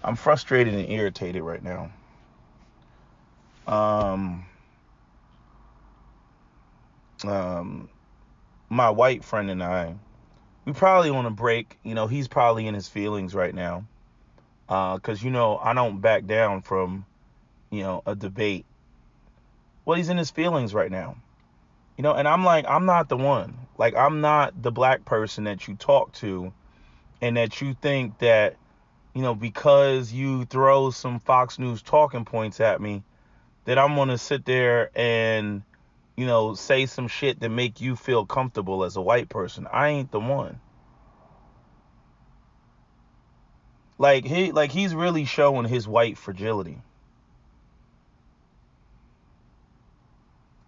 I'm frustrated and irritated right now. Um, um, my white friend and I, we probably on a break. He's probably in his feelings right now. 'Cause I don't back down from, a debate. Well, he's in his feelings right now. And I'm like, I'm not the one. Like, I'm not the black person that you talk to and that you think that, because you throw some Fox News talking points at me, that I'm going to sit there and, say some shit that make you feel comfortable as a white person. I ain't the one. He's really showing his white fragility.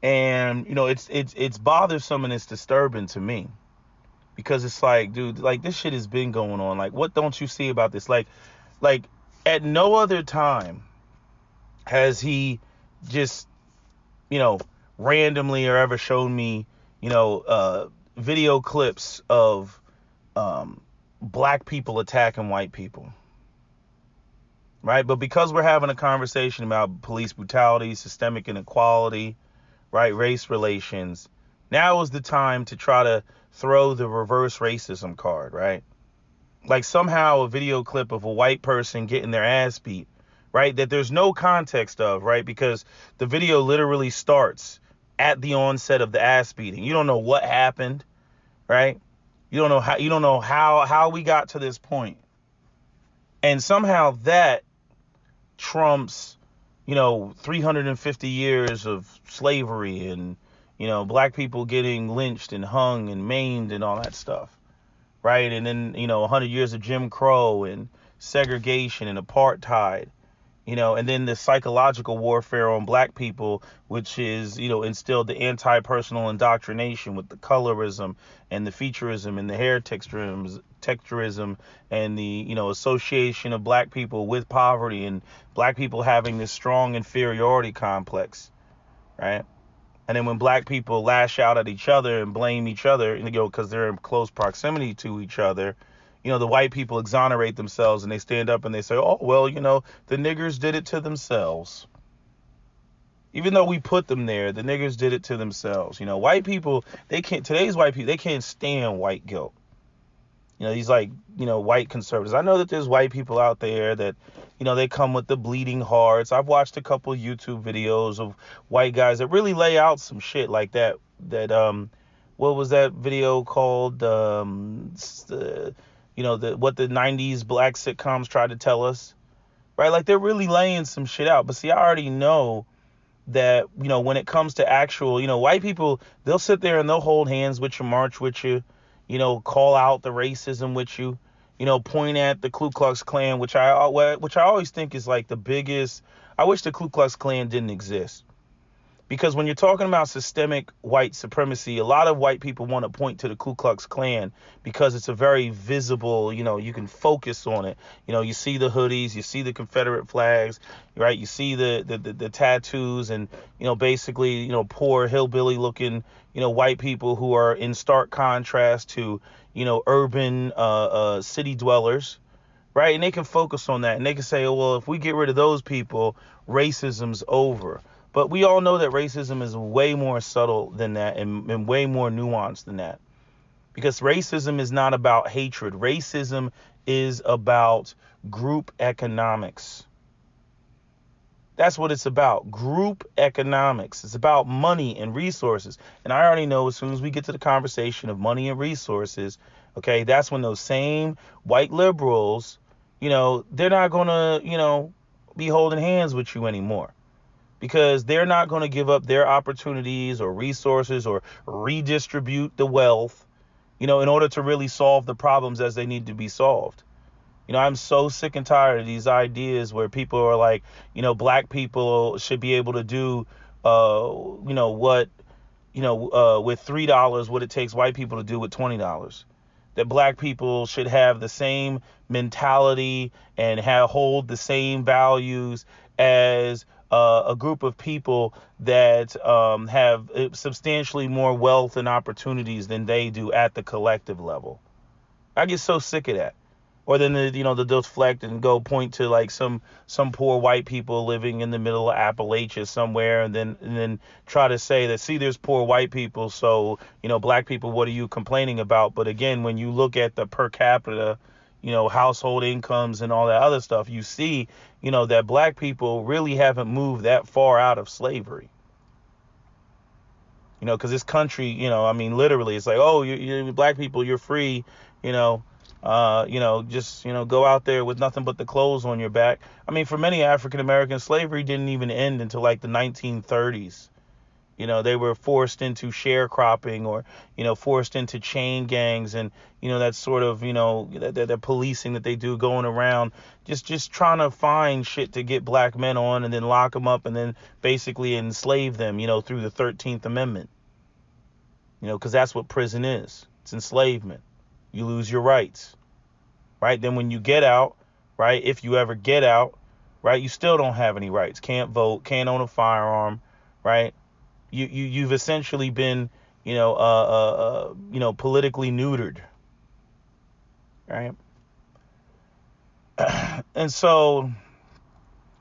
And, it's bothersome and it's disturbing to me because it's like, dude, like this shit has been going on. Like, what don't you see about this? Like at no other time has he just, you know, randomly or ever shown me, video clips of black people attacking white people, right? But because we're having a conversation about police brutality, systemic inequality, right, race relations, now is the time to try to throw the reverse racism card, right? Like somehow a video clip of a white person getting their ass beat, right? That there's no context of, right? Because the video literally starts at the onset of the ass beating. You don't know what happened, right? You don't know how we got to this point. And somehow that trumps, 350 years of slavery and, black people getting lynched and hung and maimed and all that stuff. Right? And then, 100 years of Jim Crow and segregation and apartheid, and then the psychological warfare on black people, which is, instilled the anti-personal indoctrination with the colorism and the featureism and the hair texturism and the, association of black people with poverty and black people having this strong inferiority complex, right? And then when black people lash out at each other and blame each other, because they're in close proximity to each other, the white people exonerate themselves and they stand up and they say, oh, well, the niggers did it to themselves. Even though we put them there, the niggers did it to themselves. White people, today's white people, they can't stand white guilt. These like, white conservatives. I know that there's white people out there that, they come with the bleeding hearts. I've watched a couple YouTube videos of white guys that really lay out some shit like that. What was that video called? What the 90s black sitcoms tried to tell us, right? Like they're really laying some shit out. But see, I already know that, when it comes to actual, white people, they'll sit there and they'll hold hands with you, march with you, call out the racism with you, point at the Ku Klux Klan, which I always think is like the biggest. I wish the Ku Klux Klan didn't exist. Because when you're talking about systemic white supremacy, a lot of white people want to point to the Ku Klux Klan because it's a very visible, you can focus on it. You see the hoodies, you see the Confederate flags, right? You see the tattoos and, basically, poor hillbilly looking, white people who are in stark contrast to, urban city dwellers, right? And they can focus on that and they can say, oh, well, if we get rid of those people, racism's over. But we all know that racism is way more subtle than that and way more nuanced than that. Because racism is not about hatred. Racism is about group economics. That's what it's about. Group economics. It's about money and resources. And I already know as soon as we get to the conversation of money and resources, okay, that's when those same white liberals, they're not going to, be holding hands with you anymore. Because they're not going to give up their opportunities or resources or redistribute the wealth, in order to really solve the problems as they need to be solved. I'm so sick and tired of these ideas where people are like, black people should be able to do, what, with $3, what it takes white people to do with $20. That black people should have the same mentality and hold the same values as a group of people that have substantially more wealth and opportunities than they do at the collective level. I get so sick of that. Or then the deflect and go point to like some poor white people living in the middle of Appalachia somewhere, and then try to say that, see, there's poor white people, so black people, what are you complaining about? But again, when you look at the per capita household incomes and all that other stuff, you see that black people really haven't moved that far out of slavery. Because this country, I mean, literally, it's like, oh, you black people, you're free, just, go out there with nothing but the clothes on your back. I mean, for many African Americans, slavery didn't even end until like the 1930s. They were forced into sharecropping, or, forced into chain gangs, and, that sort of, the policing that they do, going around just trying to find shit to get black men on and then lock them up and then basically enslave them, through the 13th Amendment. Because that's what prison is. It's enslavement. You lose your rights, right? Then when you get out, right, if you ever get out, right, you still don't have any rights. Can't vote, can't own a firearm, right? You've essentially been, politically neutered, right? And so,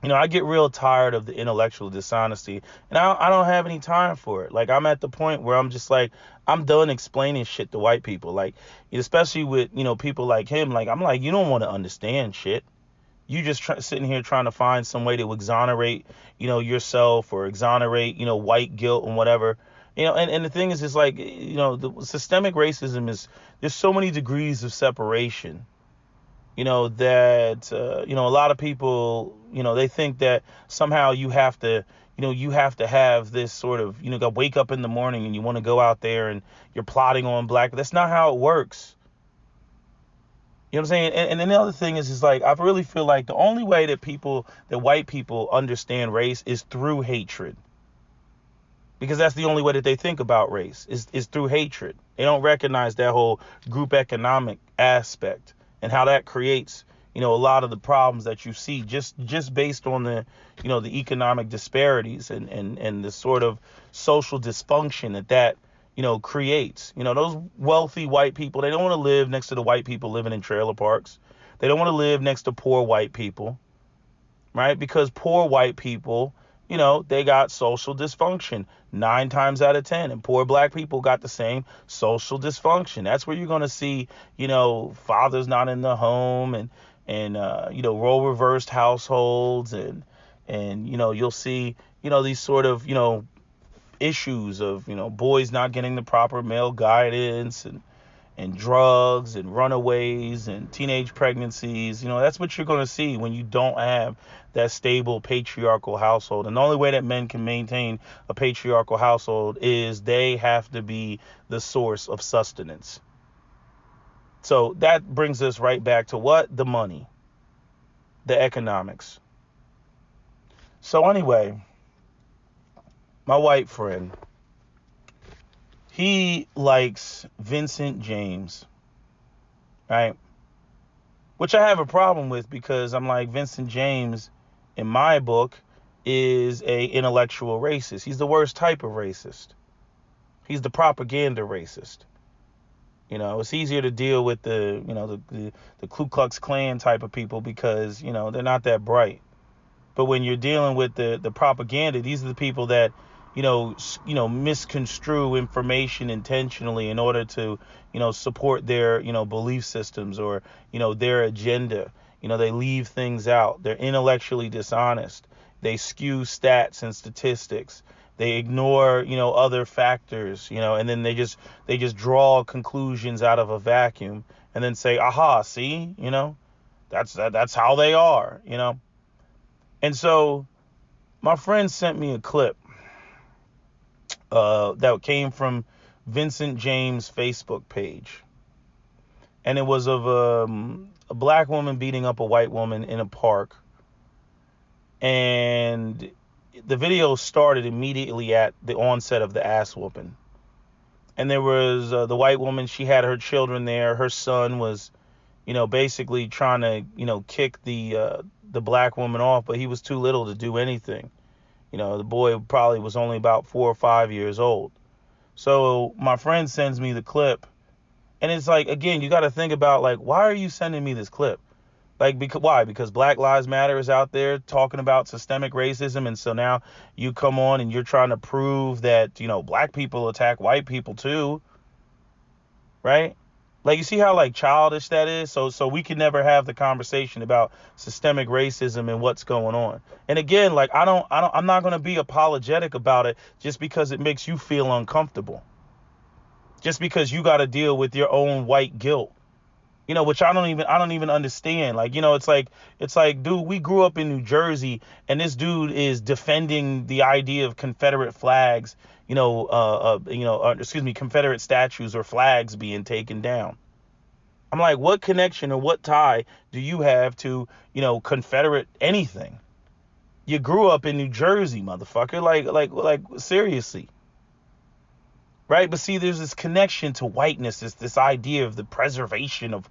I get real tired of the intellectual dishonesty, and I don't have any time for it. Like, I'm at the point where I'm just like, I'm done explaining shit to white people, like, especially with, people like him. Like, I'm like, you don't want to understand shit. You just sitting here trying to find some way to exonerate, yourself, or exonerate, white guilt and whatever. And the thing is, it's like, the systemic racism is, there's so many degrees of separation, that, a lot of people, they think that somehow you have to have this sort of, go wake up in the morning and you want to go out there and you're plotting on black. That's not how it works. You know what I'm saying? And then the other thing is like, I really feel like the only way that white people understand race is through hatred. Because that's the only way that they think about race is through hatred. They don't recognize that whole group economic aspect and how that creates, a lot of the problems that you see just based on the, the economic disparities and the sort of social dysfunction that creates. Those wealthy white people, they don't want to live next to the white people living in trailer parks. They don't want to live next to poor white people, right? Because poor white people, they got social dysfunction 9 times out of 10, and poor black people got the same social dysfunction. That's where you're going to see, fathers not in the home, and role reversed households, and you'll see, these sort of, issues of, boys not getting the proper male guidance, and drugs and runaways and teenage pregnancies. That's what you're going to see when you don't have that stable patriarchal household. And the only way that men can maintain a patriarchal household is they have to be the source of sustenance. So that brings us right back to what? The money, the economics. So anyway, my white friend, he likes Vincent James, right? Which I have a problem with, because I'm like, Vincent James, in my book, is a intellectual racist. He's the worst type of racist. He's the propaganda racist. It's easier to deal with the Ku Klux Klan type of people because, they're not that bright. But when you're dealing with the propaganda, these are the people that, misconstrue information intentionally in order to, support their, belief systems, or, their agenda. They leave things out. They're intellectually dishonest. They skew stats and statistics. They ignore, other factors, and then they just draw conclusions out of a vacuum and then say, aha, see, that's how they are, And so my friend sent me a clip that came from Vincent James' Facebook page. And it was of a black woman beating up a white woman in a park. And the video started immediately at the onset of the ass whooping. And there was the white woman, she had her children there. Her son was, basically trying to, kick the black woman off, but he was too little to do anything. The boy probably was only about 4 or 5 years old. So my friend sends me the clip, And it's like, again, you got to think about, like, why are you sending me this clip? Like, why? Because Black Lives Matter is out there talking about systemic racism. And so now you come on and you're trying to prove that, black people attack white people too. Right? Like, you see how, like, childish that is? So we can never have the conversation about systemic racism and what's going on. And again, like, I'm not going to be apologetic about it just because it makes you feel uncomfortable. Just because you got to deal with your own white guilt. Which I don't even understand. Like, it's like, dude, we grew up in New Jersey and this dude is defending the idea of Confederate flags, Confederate statues or flags being taken down. I'm like, what connection or what tie do you have to, Confederate anything? You grew up in New Jersey, motherfucker. Like seriously. Right. But see, there's this connection to whiteness, this idea of the preservation of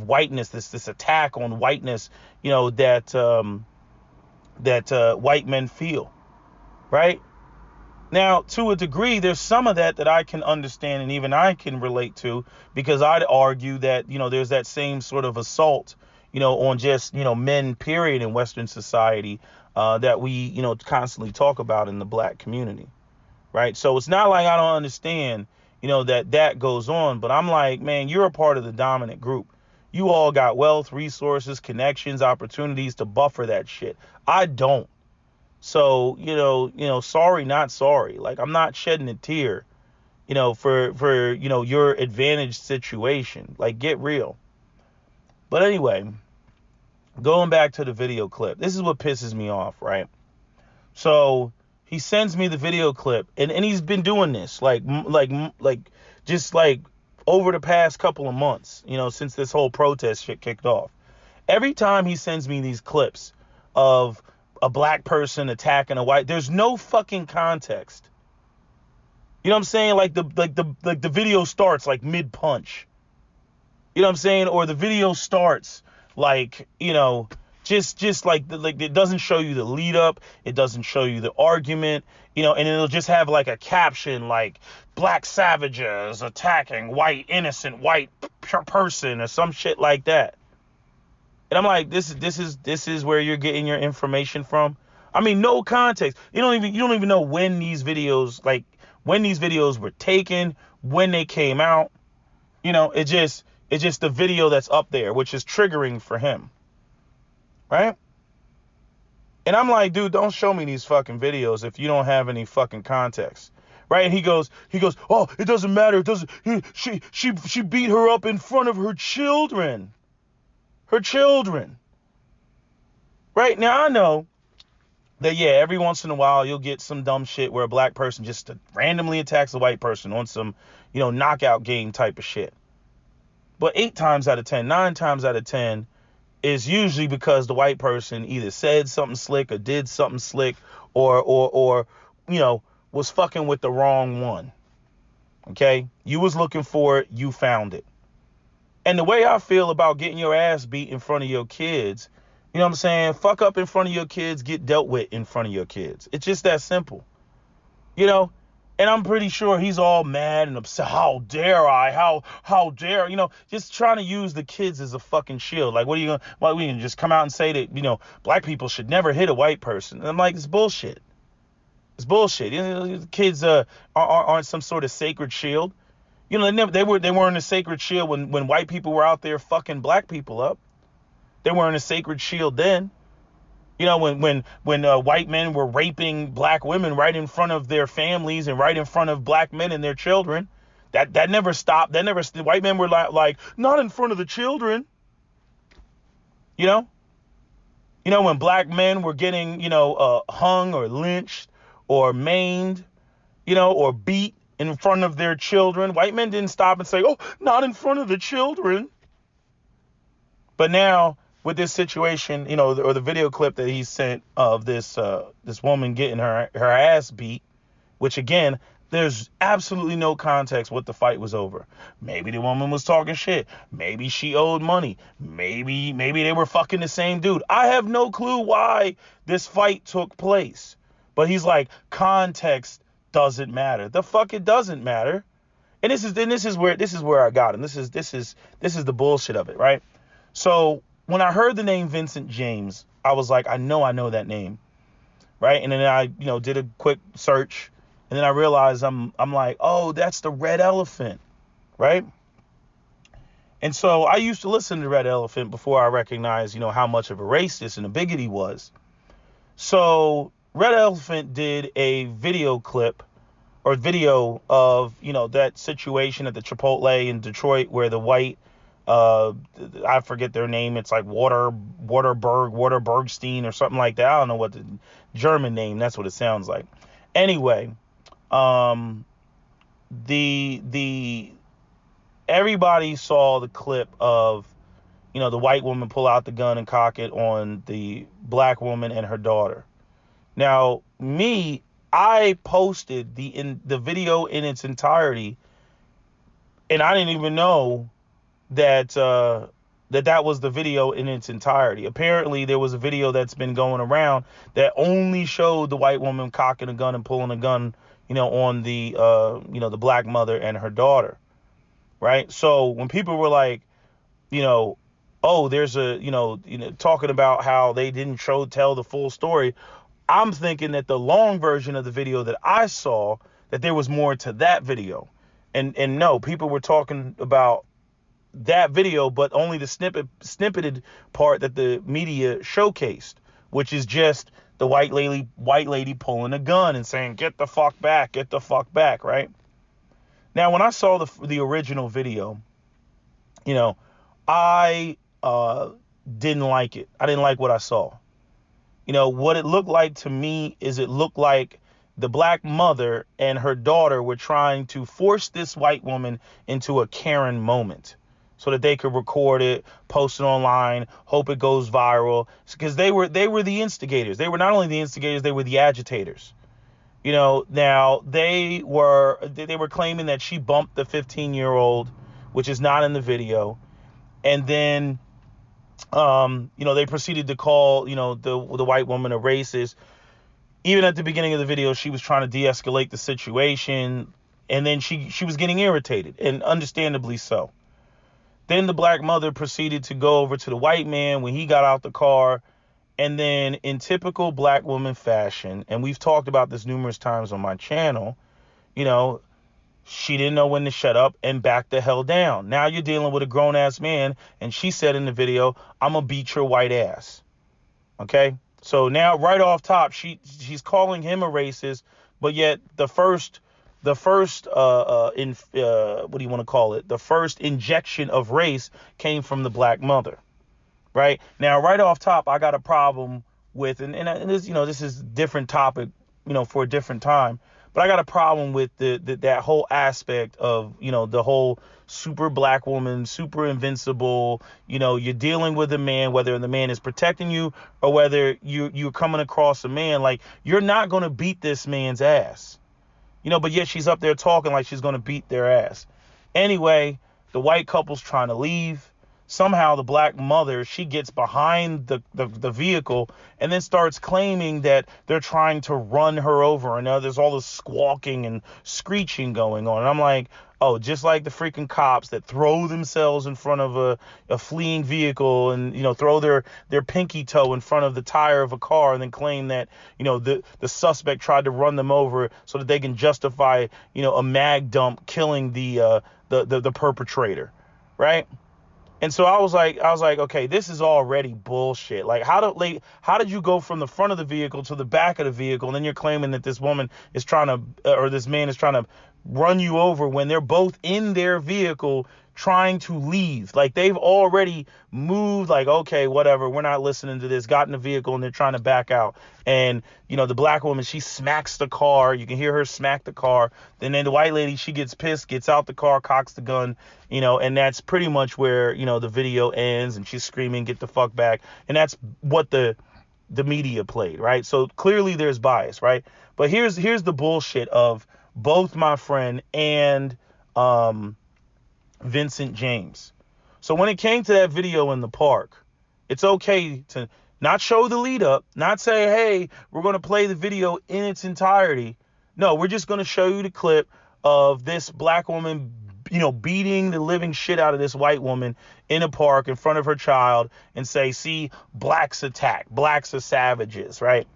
whiteness, this attack on whiteness, that white men feel. Right. Now, to a degree, there's some of that I can understand and even I can relate to, because I'd argue that, there's that same sort of assault, on just, men, period, in Western society that we, constantly talk about in the black community. Right. So it's not like I don't understand, that goes on. But I'm like, man, you're a part of the dominant group. You all got wealth, resources, connections, opportunities to buffer that shit. I don't. So, sorry, not sorry. Like, I'm not shedding a tear, for your advantaged situation. Like, get real. But anyway, going back to the video clip, this is what pisses me off. Right. So he sends me the video clip, and he's been doing this like just like over the past couple of months, since this whole protest shit kicked off. Every time he sends me these clips of a black person attacking a white, there's no fucking context. You know what I'm saying? Like the video starts like mid punch. You know what I'm saying? Or the video starts like, just like it doesn't show you the lead up. It doesn't show you the argument, and it'll just have like a caption like black savages attacking innocent white person or some shit like that. And I'm like, this is where you're getting your information from. I mean, no context. You don't even know when these videos were taken, when they came out. It's just the video that's up there, which is triggering for him. Right? And I'm like, dude, don't show me these fucking videos if you don't have any fucking context. Right? And he goes, oh, it doesn't matter. It doesn't. She beat her up in front of her children. Her children. Right? Now, I know that, yeah, every once in a while you'll get some dumb shit where a black person just randomly attacks a white person on some, knockout game type of shit. But 8 times out of 10, 9 times out of 10, is usually because the white person either said something slick or did something slick or was fucking with the wrong one. Okay? You was looking for it, you found it. And the way I feel about getting your ass beat in front of your kids, you know what I'm saying? Fuck up in front of your kids, get dealt with in front of your kids. It's just that simple. And I'm pretty sure he's all mad and upset. How dare I? How dare, just trying to use the kids as a fucking shield. Like, what are you going to, why we can just come out and say that, black people should never hit a white person? And I'm like, it's bullshit. It's bullshit. Kids aren't some sort of sacred shield. They weren't a sacred shield when white people were out there fucking black people up. They weren't a sacred shield then. When white men were raping black women right in front of their families and right in front of black men and their children, that never stopped. The white men were like, not in front of the children. When black men were getting, hung or lynched or maimed, or beat in front of their children, white men didn't stop and say, oh, not in front of the children. But now, with this situation, or the video clip that he sent of this woman getting her ass beat, which again, there's absolutely no context what the fight was over. Maybe the woman was talking shit. Maybe she owed money. Maybe they were fucking the same dude. I have no clue why this fight took place. But he's like, context doesn't matter. The fuck it doesn't matter. And this is where I got him. This is the bullshit of it, right? So when I heard the name Vincent James, I was like, I know that name, right? And then I, did a quick search, and then I realized I'm like, oh, that's the Red Elephant, right? And so I used to listen to Red Elephant before I recognized, how much of a racist and a bigot he was. So Red Elephant did a video clip or video of, that situation at the Chipotle in Detroit where the white, I forget their name. It's like Waterbergstein or something like that. I don't know what the German name. That's what it sounds like. Anyway, the everybody saw the clip of, the white woman pull out the gun and cock it on the black woman and her daughter. Now, I posted the video in its entirety, and I didn't even know that that was the video in its entirety. Apparently, there was a video that's been going around that only showed the white woman cocking a gun and pulling a gun, on the the black mother and her daughter, right? So when people were like, oh, there's talking about how they didn't tell the full story, I'm thinking that the long version of the video that I saw, that there was more to that video. And no, people were talking about that video, but only the snippeted part that the media showcased, which is just the white lady pulling a gun and saying, get the fuck back, right? Now, when I saw the original video, I didn't like it. I didn't like what I saw. What it looked like to me is it looked like the black mother and her daughter were trying to force this white woman into a Karen moment so that they could record it, post it online, hope it goes viral, because they were the instigators. They were not only the instigators, they were the agitators. Now they were claiming that she bumped the 15-year-old, which is not in the video. And then they proceeded to call, the white woman a racist. Even at the beginning of the video, she was trying to de-escalate the situation, and then she was getting irritated, and understandably so. Then the black mother proceeded to go over to the white man when he got out the car, and then in typical black woman fashion, and we've talked about this numerous times on my channel, she didn't know when to shut up and back the hell down. Now you're dealing with a grown-ass man, and she said in the video, I'm going to beat your white ass. Okay? So now right off top, she's calling him a racist, but yet the first what do you want to call it? The first injection of race came from the black mother. Right? Now, right off top, I got a problem with, and this, this is a different topic, for a different time. But I got a problem with that whole aspect of, the whole super black woman, super invincible, you're dealing with a man, whether the man is protecting you or whether you're coming across a man, like, you're not going to beat this man's ass, but yet she's up there talking like she's going to beat their ass. Anyway, the white couple's trying to leave. Somehow the black mother, she gets behind the vehicle and then starts claiming that they're trying to run her over. And now there's all this squawking and screeching going on. And I'm like, oh, just like the freaking cops that throw themselves in front of a fleeing vehicle and, throw their pinky toe in front of the tire of a car and then claim that, the suspect tried to run them over so that they can justify, a mag dump killing the perpetrator. Right? And so I was like, okay, this is already bullshit. Like, how did you go from the front of the vehicle to the back of the vehicle, and then you're claiming that this woman is trying to, or this man is trying to run you over when they're both in their vehicle trying to leave? Like, they've already moved, like, okay, whatever, we're not listening to this, got in the vehicle, and they're trying to back out. And, the black woman, she smacks the car. You can hear her smack the car. Then the white lady, she gets pissed, gets out the car, cocks the gun, and that's pretty much where, the video ends, and she's screaming, get the fuck back. And that's what the media played, right? So clearly there's bias, right? But here's the bullshit of both my friend and Vincent James. So when it came to that video in the park, it's okay to not show the lead up, not say, hey, we're going to play the video in its entirety. No, we're just going to show you the clip of this black woman, beating the living shit out of this white woman in a park in front of her child and say, see, blacks attack, blacks are savages, right?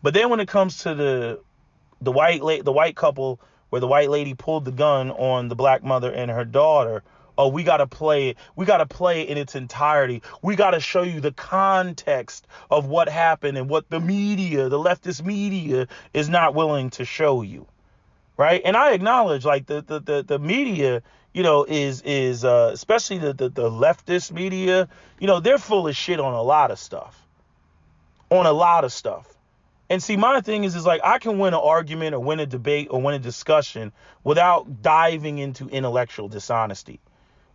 But then when it comes to the white couple where the white lady pulled the gun on the black mother and her daughter, oh, we got to play it. We got to play it in its entirety. We got to show you the context of what happened and what the media, the leftist media, is not willing to show you. Right. And I acknowledge, like, the media, is especially the leftist media, they're full of shit on a lot of stuff. And see, my thing is like, I can win an argument or win a debate or win a discussion without diving into intellectual dishonesty.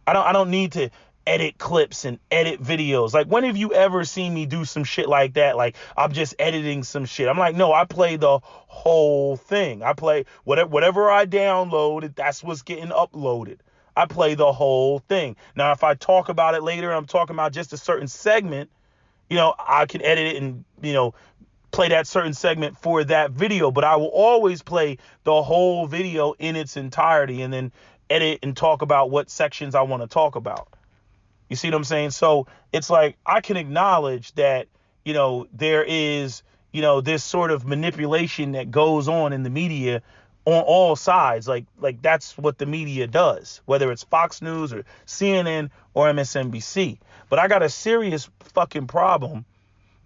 I don't need to edit clips and edit videos. Like, when have you ever seen me do some shit like that? Like, I'm just editing some shit. I'm like, no, I play the whole thing. I play whatever I download, that's what's getting uploaded. I play the whole thing. Now, if I talk about it later, I'm talking about just a certain segment, I can edit it and, play that certain segment for that video, but I will always play the whole video in its entirety and then edit and talk about what sections I want to talk about. You see what I'm saying? So it's like, I can acknowledge that, there is, this sort of manipulation that goes on in the media on all sides. Like that's what the media does, whether it's Fox News or CNN or MSNBC. But I got a serious fucking problem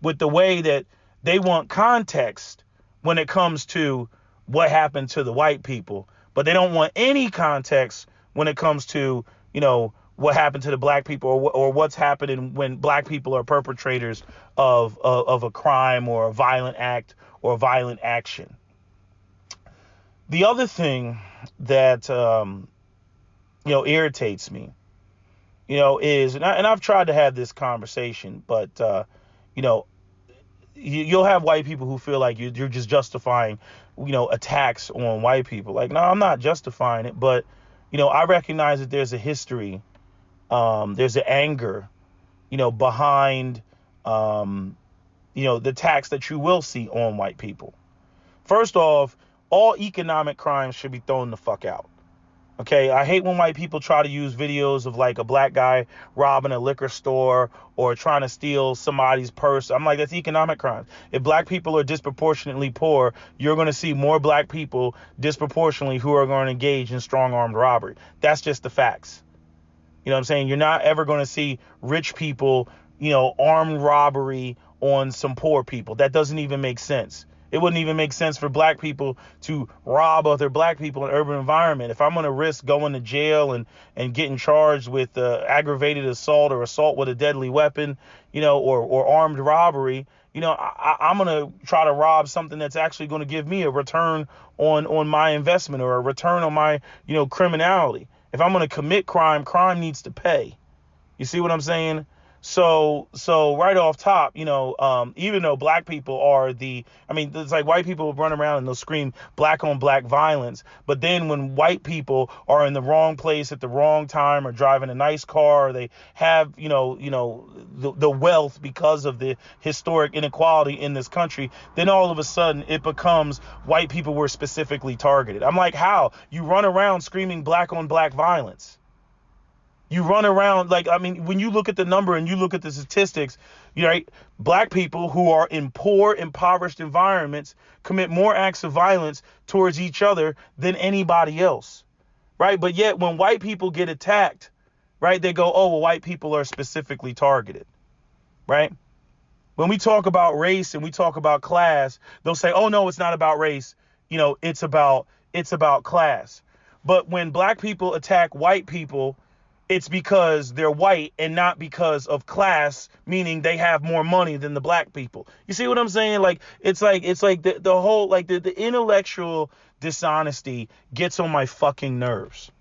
with the way that they want context when it comes to what happened to the white people, but they don't want any context when it comes to, what happened to the black people or what's happening when black people are perpetrators of a crime or a violent act or a violent action. The other thing that, irritates me, is, and I've tried to have this conversation, but, you'll have white people who feel like you're just justifying, attacks on white people. Like, no, I'm not justifying it, but, I recognize that there's a history, there's an anger, behind, the attacks that you will see on white people. First off, all economic crimes should be thrown the fuck out. Okay, I hate when white people try to use videos of like a black guy robbing a liquor store or trying to steal somebody's purse. I'm like, that's economic crime. If black people are disproportionately poor, you're going to see more black people disproportionately who are going to engage in strong armed robbery. That's just the facts. You know what I'm saying? You're not ever going to see rich people, armed robbery on some poor people. That doesn't even make sense. It wouldn't even make sense for black people to rob other black people in an urban environment. If I'm going to risk going to jail and getting charged with aggravated assault or assault with a deadly weapon, or armed robbery, I'm going to try to rob something that's actually going to give me a return on my investment or a return on my, criminality. If I'm going to commit crime needs to pay. You see what I'm saying? So right off top, even though black people are it's like white people run around and they'll scream black on black violence. But then when white people are in the wrong place at the wrong time or driving a nice car, or they have, the wealth because of the historic inequality in this country, then all of a sudden it becomes white people were specifically targeted. I'm like, how? You run around screaming black on black violence. You run around when you look at the number and you look at the statistics, right? Black people who are in poor, impoverished environments commit more acts of violence towards each other than anybody else, right? But yet when white people get attacked, right, they go, oh, well, white people are specifically targeted, right? When we talk about race and we talk about class, they'll say, oh, no, it's not about race. It's about class. But when black people attack white people, it's because they're white and not because of class, meaning they have more money than the black people. You see what I'm saying? Like, it's like the whole, like the intellectual dishonesty gets on my fucking nerves.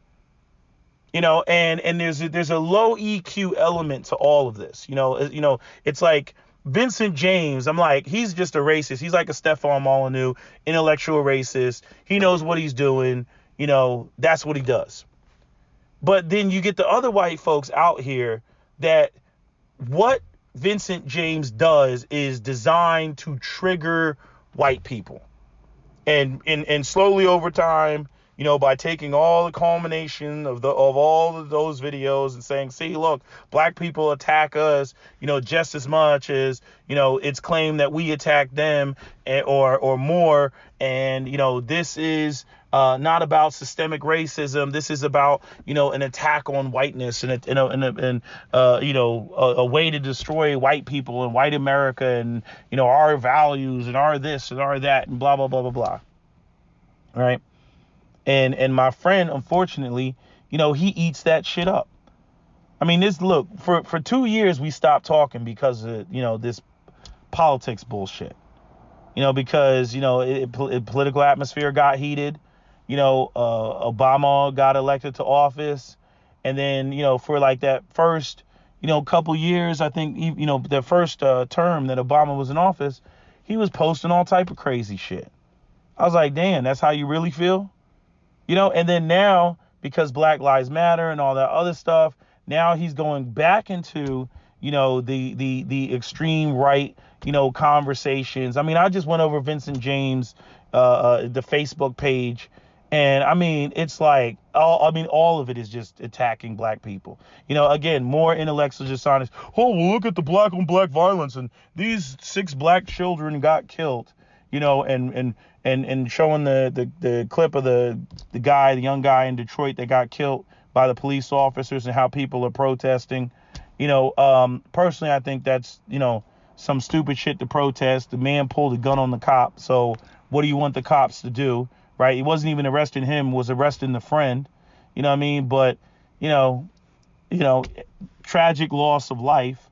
And there's a low EQ element to all of this. It's like Vincent James. I'm like, he's just a racist. He's like a Stefan Molyneux, intellectual racist. He knows what he's doing. That's what he does. But then you get the other white folks out here that what Vincent James does is designed to trigger white people. And slowly over time, by taking all the culmination of all of those videos and saying, see, look, black people attack us, just as much as, it's claimed that we attack them, or more. And, this is not about systemic racism. This is about, an attack on whiteness and a way to destroy white people and white America and, our values and our this and our that and blah, blah, blah, blah, blah. Right. And my friend, unfortunately, he eats that shit up. I mean, for 2 years, we stopped talking because of, this politics bullshit, because, political atmosphere got heated, Obama got elected to office. And then, for like that first, couple years, I think, the first term that Obama was in office, he was posting all type of crazy shit. I was like, damn, that's how you really feel? And then now, because Black Lives Matter and all that other stuff, now he's going back into, the extreme right, conversations. I mean, I just went over Vincent James, the Facebook page, and I mean, it's like, all of it is just attacking black people. Again, more intellectual dishonest. Oh, well, look at the black on black violence, and these 6 black children got killed, and showing the clip of the young guy in Detroit that got killed by the police officers and how people are protesting. Personally, I think that's, some stupid shit to protest. The man pulled a gun on the cop. So what do you want the cops to do? Right? He wasn't even arresting him, was arresting the friend. You know what I mean? But, tragic loss of life.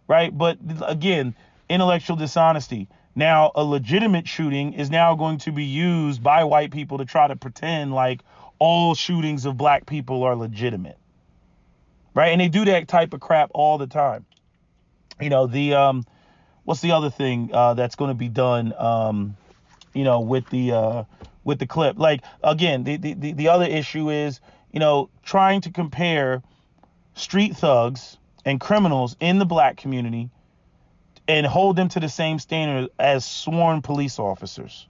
Right? But again, intellectual dishonesty. Now, a legitimate shooting is now going to be used by white people to try to pretend like all shootings of black people are legitimate. Right? And they do that type of crap all the time. What's the other thing that's going to be done, with the clip? Like, again, the other issue is, trying to compare street thugs and criminals in the black community and hold them to the same standard as sworn police officers,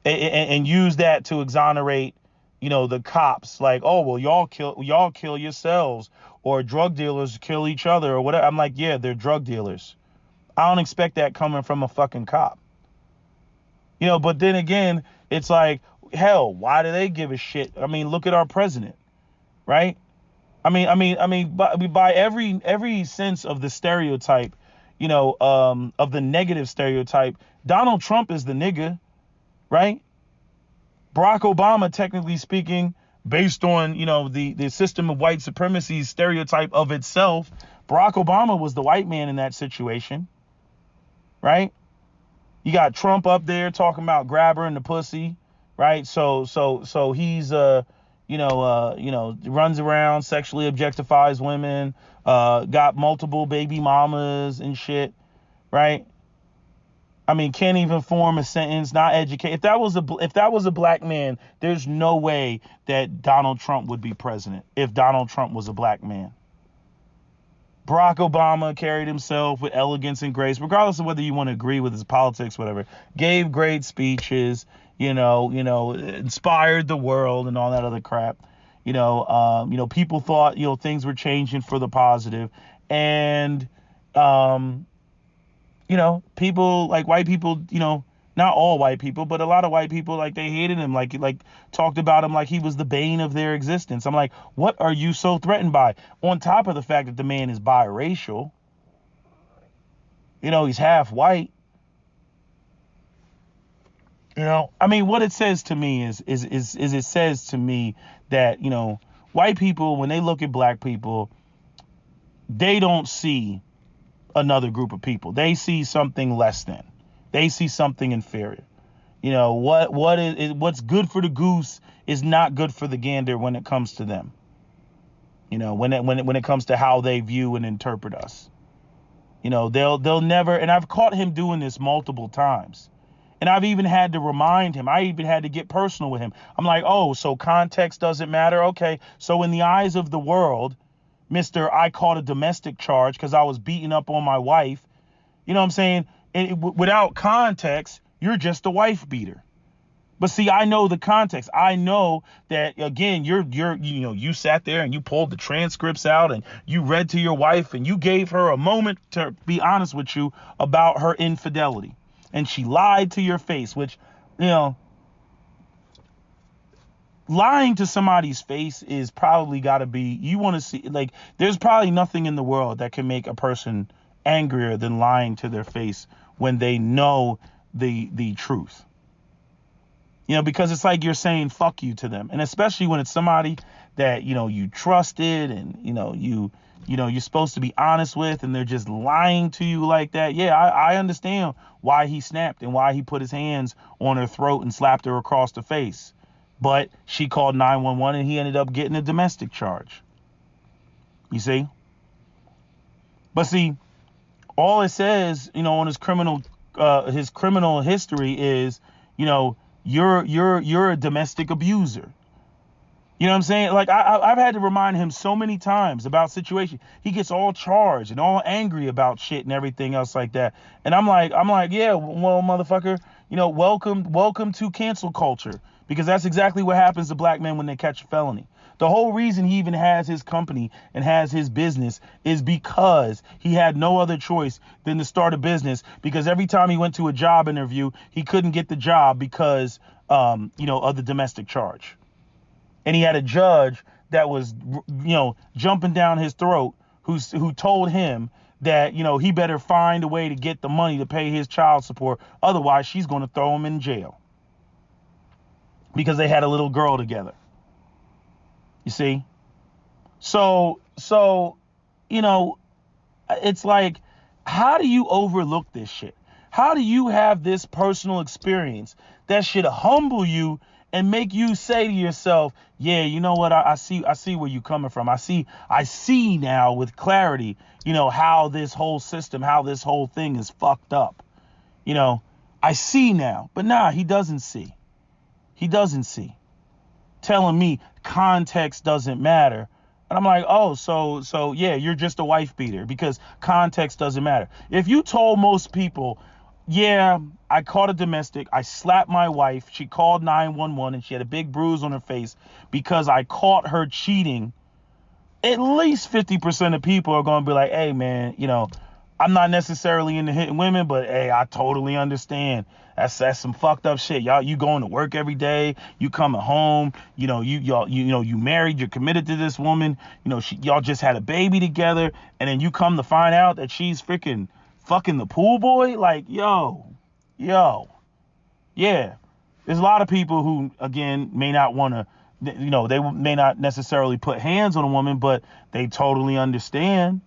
and use that to exonerate, the cops. Like, oh, well, y'all kill yourselves, or drug dealers kill each other, or whatever. I'm like, yeah, they're drug dealers. I don't expect that coming from a fucking cop. But then again, it's like, hell, why do they give a shit? I mean, look at our president, right? I mean, by every sense of the stereotype, of the negative stereotype, Donald Trump is the nigga, right? Barack Obama, technically speaking, based on, the system of white supremacy stereotype of itself, Barack Obama was the white man in that situation, right? You got Trump up there talking about grab her in the pussy, right? So he's runs around, sexually objectifies women, got multiple baby mamas and shit, right? I mean, can't even form a sentence, not educated. If that was a black man, there's no way that Donald Trump would be president if Donald Trump was a black man. Barack Obama carried himself with elegance and grace, regardless of whether you want to agree with his politics, whatever. Gave great speeches, inspired the world and all that other crap. People thought, things were changing for the positive. And, people, like white people, not all white people, but a lot of white people, like, they hated him, like talked about him like he was the bane of their existence. I'm like, what are you so threatened by? On top of the fact that the man is biracial, he's half white. I mean, what it says to me is it says to me that, white people, when they look at black people, they don't see another group of people. They see something less than. They see something inferior. What's good for the goose is not good for the gander when it comes to them. When it comes to how they view and interpret us. They'll never, and I've caught him doing this multiple times. And I've even had to remind him. I even had to get personal with him. I'm like, oh, so context doesn't matter? Okay. So in the eyes of the world, Mr. I caught a domestic charge because I was beating up on my wife. You know what I'm saying? Without context, you're just a wife beater. But see, I know the context. I know that again, you sat there and you pulled the transcripts out and you read to your wife and you gave her a moment to be honest with you about her infidelity. And she lied to your face, which, you know, lying to somebody's face is probably got to be, you want to see, like, there's probably nothing in the world that can make a person angrier than lying to their face when they know the truth. You know, because it's like you're saying fuck you to them. And especially when it's somebody that, you know, you trusted and, you're supposed to be honest with, and they're just lying to you like that. Yeah, I understand why he snapped and why he put his hands on her throat and slapped her across the face. But she called 911 and he ended up getting a domestic charge. You see? But see, all it says, on his criminal history is, you're a domestic abuser. You know what I'm saying? Like I've had to remind him so many times about situations. He gets all charged and all angry about shit and everything else like that. And I'm like, yeah, well, motherfucker, welcome to cancel culture, because that's exactly what happens to black men when they catch a felony. The whole reason he even has his company and has his business is because he had no other choice than to start a business, because every time he went to a job interview, he couldn't get the job because, of the domestic charge. And he had a judge that was, jumping down his throat, who told him that, he better find a way to get the money to pay his child support. Otherwise, she's going to throw him in jail, because they had a little girl together. You see? So, it's like, how do you overlook this shit? How do you have this personal experience that should humble you and make you say to yourself, yeah, you know what? I see where you're coming from. I see now with clarity, how this whole system, how this whole thing is fucked up. I see now. But nah, he doesn't see. He doesn't see. Telling me context doesn't matter. And I'm like, oh, so yeah, you're just a wife beater because context doesn't matter. If you told most people, yeah, I caught a domestic, I slapped my wife, she called 911 and she had a big bruise on her face because I caught her cheating, at least 50% of people are going to be like, hey, man, I'm not necessarily into hitting women, but hey, I totally understand. That's some fucked up shit. Y'all, you going to work every day, you coming home, you married, you're committed to this woman, y'all just had a baby together, and then you come to find out that she's freaking fucking the pool boy. Like, yo, yeah. There's a lot of people who, again, may not want to, they may not necessarily put hands on a woman, but they totally understand.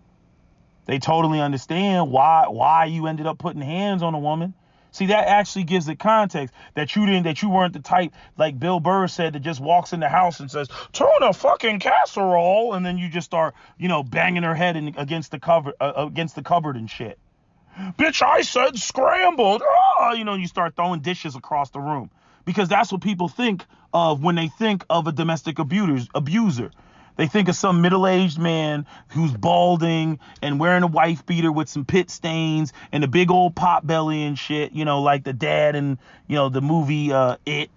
They totally understand why you ended up putting hands on a woman. See, that actually gives the context that you weren't the type, like Bill Burr said, that just walks in the house and says, turn a fucking casserole, and then you just start, banging her head against the cupboard and shit. Bitch, I said scrambled. You start throwing dishes across the room, because that's what people think of when they think of a domestic abuser. They think of some middle-aged man who's balding and wearing a wife beater with some pit stains and a big old pot belly and shit, like the dad in, the movie It.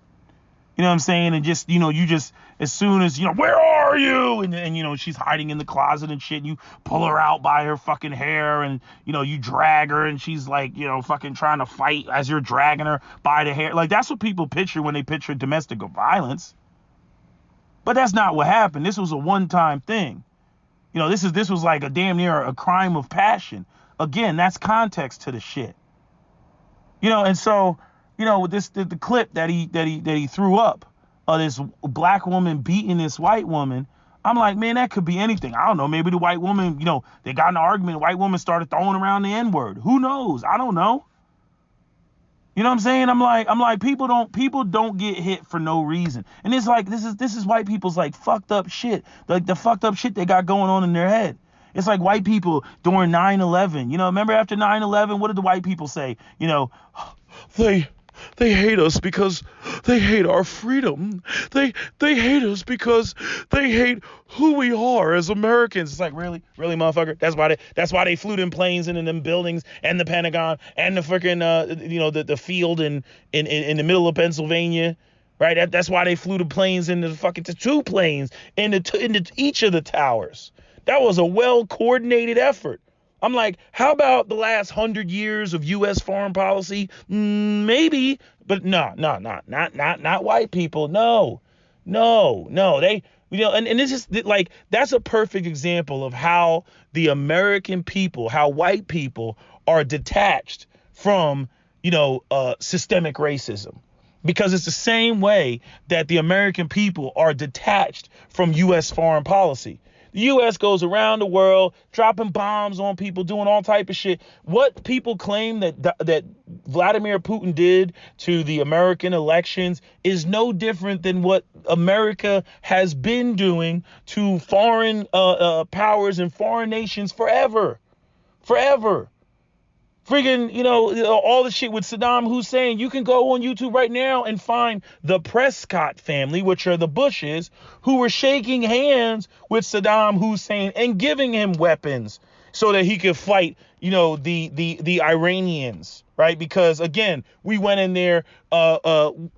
You know what I'm saying? And just, you just, as soon as, where are you? And she's hiding in the closet and shit. And you pull her out by her fucking hair and, you drag her and she's like, fucking trying to fight as you're dragging her by the hair. Like, that's what people picture when they picture domestic violence. But that's not what happened. This was a one-time thing. This was like a damn near a crime of passion. Again, that's context to the shit. And so, with the clip that he threw up of this black woman beating this white woman, I'm like, man, that could be anything. I don't know. Maybe the white woman, they got in an argument. The white woman started throwing around the N-word. Who knows? I don't know. You know what I'm saying? I'm like, people don't get hit for no reason. And it's like, this is white people's like fucked up shit. Like the fucked up shit they got going on in their head. It's like white people during 9/11. Remember after 9/11, what did the white people say? They hate us because they hate our freedom. They hate us because they hate who we are as Americans. It's like, really, motherfucker. That's why they flew them planes into them buildings and the Pentagon and the freaking the field in the middle of Pennsylvania. right? That's why they flew the planes into the fucking two planes into each of the towers. That was a well coordinated effort. I'm like, how about the last 100 years of U.S. foreign policy? Maybe, but no, not white people. No. They, and this is like, that's a perfect example of how the American people, how white people are detached from, systemic racism. Because it's the same way that the American people are detached from U.S. foreign policy. The U.S. goes around the world dropping bombs on people, doing all type of shit. What people claim that Vladimir Putin did to the American elections is no different than what America has been doing to foreign powers and foreign nations forever. Friggin', all the shit with Saddam Hussein. You can go on YouTube right now and find the Prescott family, which are the Bushes, who were shaking hands with Saddam Hussein and giving him weapons so that he could fight, the Iranians, right? Because again, we went in there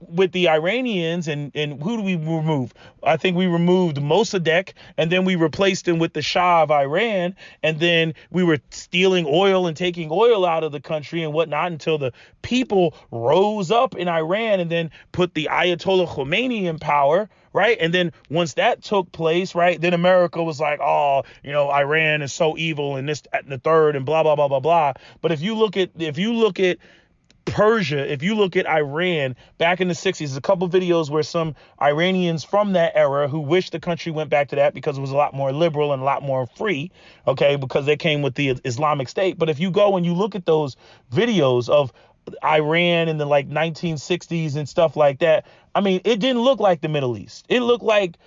with the Iranians and who do we remove? I think we removed Mossadegh, and then we replaced him with the Shah of Iran, and then we were stealing oil and taking oil out of the country and whatnot until the people rose up in Iran and then put the Ayatollah Khomeini in power. Right. And then once that took place, right, then America was like, oh, Iran is so evil and this, that, and the third and blah, blah, blah, blah, blah. But if you look at Persia, if you look at Iran back in the 60s, there's a couple videos where some Iranians from that era who wish the country went back to that because it was a lot more liberal and a lot more free. OK, because they came with the Islamic State. But if you go and you look at those videos of Iran in the 1960s and stuff like that, I mean, it didn't look like the Middle East. It looked like,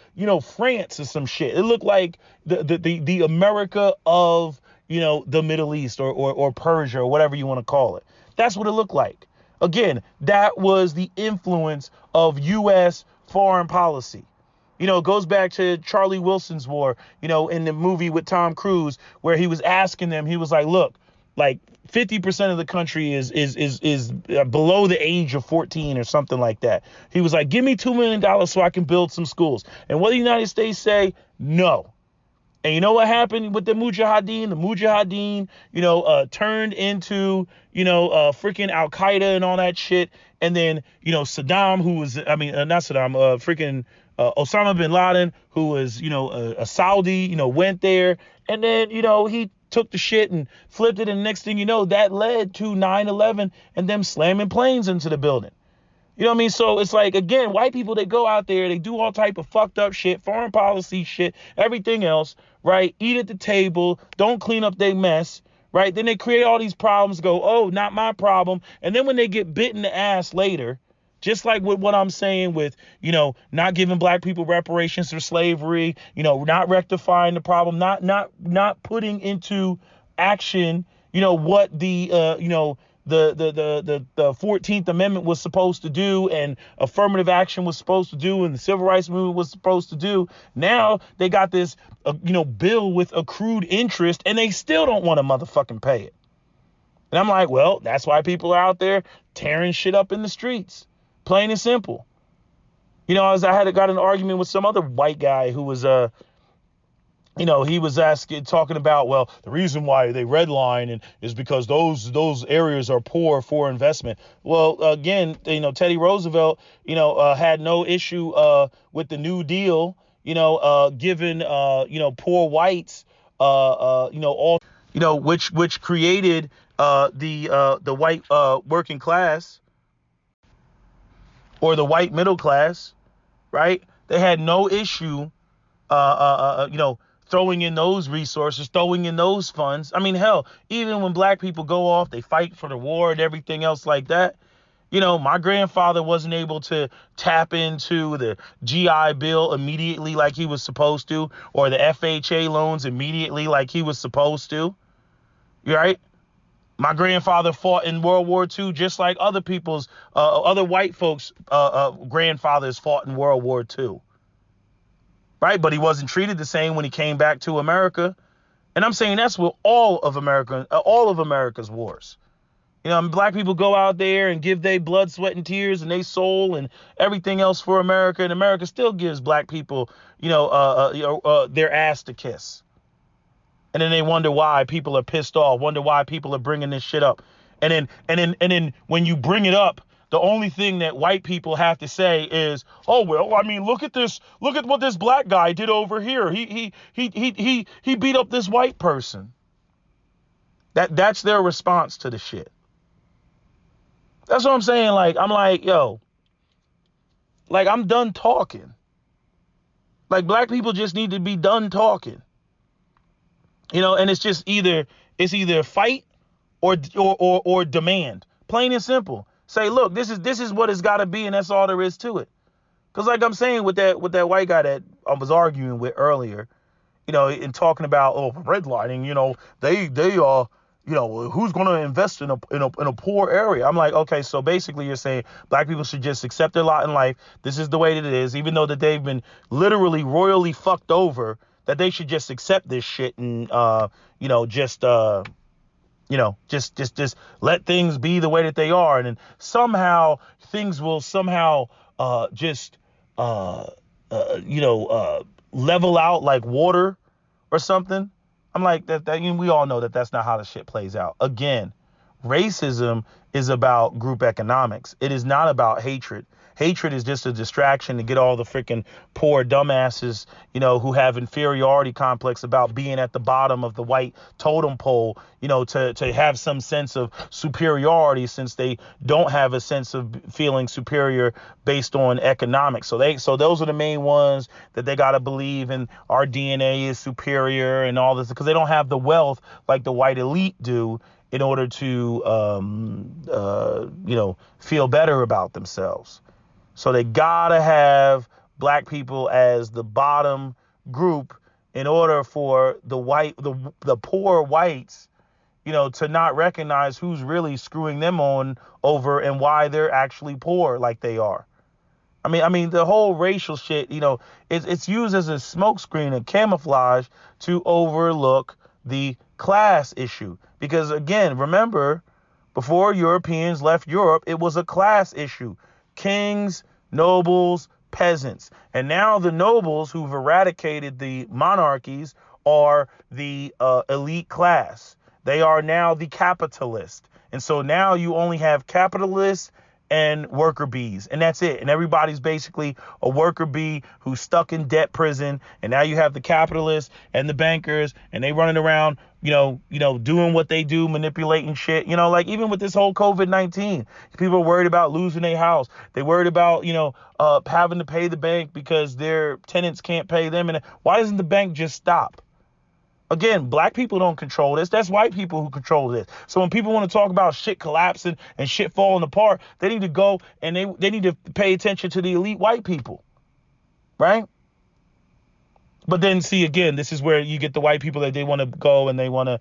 France or some shit. It looked like the America of, the Middle East or Persia or whatever you want to call it. That's what it looked like. Again, that was the influence of U.S. foreign policy. It goes back to Charlie Wilson's War, in the movie with Tom Cruise, where he was asking them, he was like, look, 50% of the country is below the age of 14 or something like that. He was like, give me $2 million so I can build some schools. And what did the United States say? No. And you know what happened with the Mujahideen? The Mujahideen, turned into, freaking Al Qaeda and all that shit. And then, Saddam, Osama bin Laden, who was, a Saudi, went there. And then, he took the shit and flipped it. And next thing you know, that led to 9/11 and them slamming planes into the building. You know what I mean? So it's like, again, white people, they go out there, they do all type of fucked up shit, foreign policy shit, everything else, right? Eat at the table, don't clean up their mess, right? Then they create all these problems, go, oh, not my problem. And then when they get bit in the ass later, just like with what I'm saying with, not giving black people reparations for slavery, not rectifying the problem, not putting into action, what the 14th Amendment was supposed to do and affirmative action was supposed to do and the civil rights movement was supposed to do. Now they got this, bill with accrued interest and they still don't want to motherfucking pay it. And I'm like, well, that's why people are out there tearing shit up in the streets. Plain and simple. I got an argument with some other white guy who was, he was talking about, well, the reason why they redline is because those areas are poor for investment. Well, again, Teddy Roosevelt, had no issue with the New Deal, giving, poor whites, all, which created the white working class or the white middle class, right? They had no issue, throwing in those resources, throwing in those funds. I mean, hell, even when black people go off, they fight for the war and everything else like that. My grandfather wasn't able to tap into the GI Bill immediately like he was supposed to, or the FHA loans immediately like he was supposed to. Right? My grandfather fought in World War II just like other white folks' grandfathers fought in World War II. Right? But he wasn't treated the same when he came back to America. And I'm saying that's with all of America's wars. You know, black people go out there and give their blood, sweat, and tears and their soul and everything else for America, and America still gives black people, their ass to kiss. And then they wonder why people are pissed off, wonder why people are bringing this shit up. And then when you bring it up, the only thing that white people have to say is, "Oh well, I mean, look at this. Look at what this black guy did over here. He beat up this white person." That's their response to the shit. That's what I'm saying. Like, I'm like, yo, like, I'm done talking. Like, black people just need to be done talking. You know, and it's just either fight or demand. Plain and simple. Say, look, this is what it's got to be, and that's all there is to it. Because, like I'm saying, with that white guy that I was arguing with earlier, you know, in talking about redlining, you know, they you know, who's going to invest in a poor area? I'm like, okay, so basically you're saying black people should just accept their lot in life. This is the way that it is, even though that they've been literally royally fucked over, that they should just accept this shit and just let things be the way that they are, and then somehow things will level out like water or something. I'm like, that we all know that that's not how the shit plays out. Again, racism is about group economics. It is not about hatred. Hatred is just a distraction to get all the freaking poor dumbasses, you know, who have inferiority complex about being at the bottom of the white totem pole, you know, to have some sense of superiority, since they don't have a sense of feeling superior based on economics. So those are the main ones that they got to believe in. Our DNA is superior and all this, because they don't have the wealth like the white elite do in order to, feel better about themselves. So they gotta have black people as the bottom group in order for the poor whites, you know, to not recognize who's really screwing them over and why they're actually poor like they are. I mean, the whole racial shit, you know, it's used as a smokescreen and camouflage to overlook the class issue. Because again, remember, before Europeans left Europe, it was a class issue. Kings, nobles, peasants. And now the nobles who've eradicated the monarchies are the elite class. They are now the capitalist. And so now you only have capitalists and worker bees, and that's it. And everybody's basically a worker bee who's stuck in debt prison. And now you have the capitalists and the bankers, and they running around, doing what they do, manipulating shit. You know, like even with this whole COVID-19, people are worried about losing their house. They worried about, having to pay the bank because their tenants can't pay them. And why doesn't the bank just stop? Again, black people don't control this. That's white people who control this. So when people want to talk about shit collapsing and shit falling apart, they need to go and they need to pay attention to the elite white people, right? But then see, again, this is where you get the white people that they want to go and they want to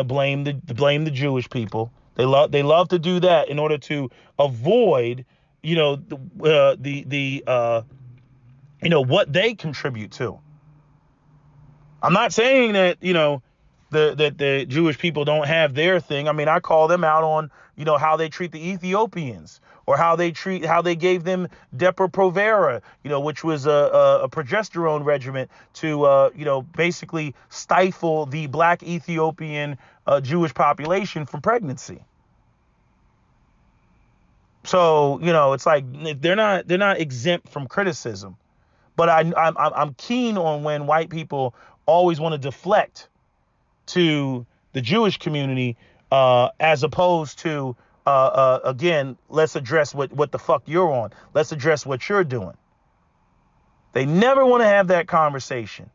blame the Jewish people. They love to do that in order to avoid, what they contribute to. I'm not saying that, that the Jewish people don't have their thing. I mean, I call them out on, how they treat the Ethiopians, or how they gave them Depo-Provera, which was a progesterone regimen to, basically stifle the black Ethiopian Jewish population from pregnancy. So, it's like they're not exempt from criticism. But I'm keen on when white people always want to deflect to the Jewish community, as opposed to, again, let's address what the fuck you're on. Let's address what you're doing. They never want to have that conversation.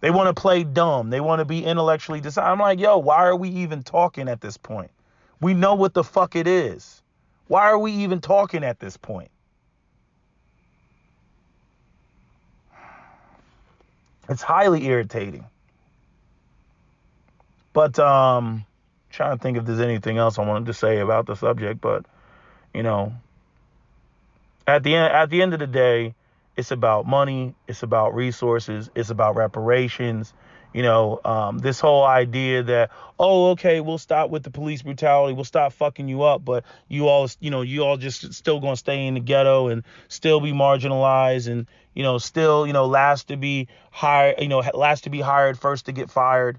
They want to play dumb. They want to be intellectually decided. I'm like, yo, why are we even talking at this point? We know what the fuck it is. Why are we even talking at this point? It's highly irritating. But trying to think if there's anything else I wanted to say about the subject. But at the end of the day, it's about money. It's about resources. It's about reparations. This whole idea that, oh, okay, we'll stop with the police brutality, we'll stop fucking you up, but you all just still gonna stay in the ghetto and still be marginalized and still last to be hired, first to get fired,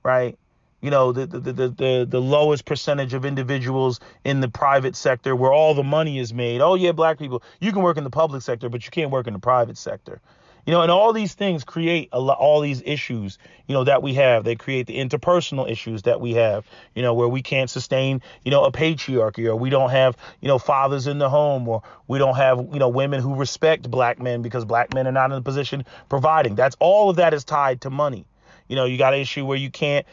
right? The lowest percentage of individuals in the private sector where all the money is made. Oh yeah, black people, you can work in the public sector, but you can't work in the private sector. And all these things create all these issues, that we have. They create the interpersonal issues that we have, where we can't sustain, a patriarchy, or we don't have, fathers in the home, or we don't have, women who respect black men because black men are not in a position providing. All of that is tied to money. You got an issue where you can't,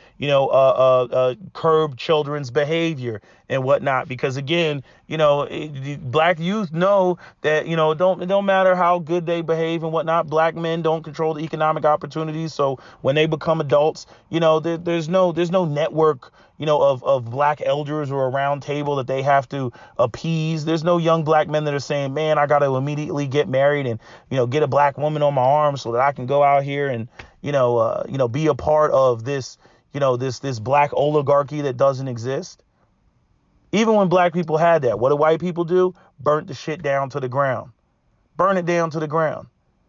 curb children's behavior and whatnot, because again, black youth know that, it don't matter how good they behave and whatnot. Black men don't control the economic opportunities. So when they become adults, there's no network, of black elders or a round table that they have to appease. There's no young black men that are saying, man, I got to immediately get married and, get a black woman on my arm so that I can go out here and, be a part of this, this black oligarchy that doesn't exist. Even when black people had that, what do white people do? Burnt the shit down to the ground. Burn it down to the ground.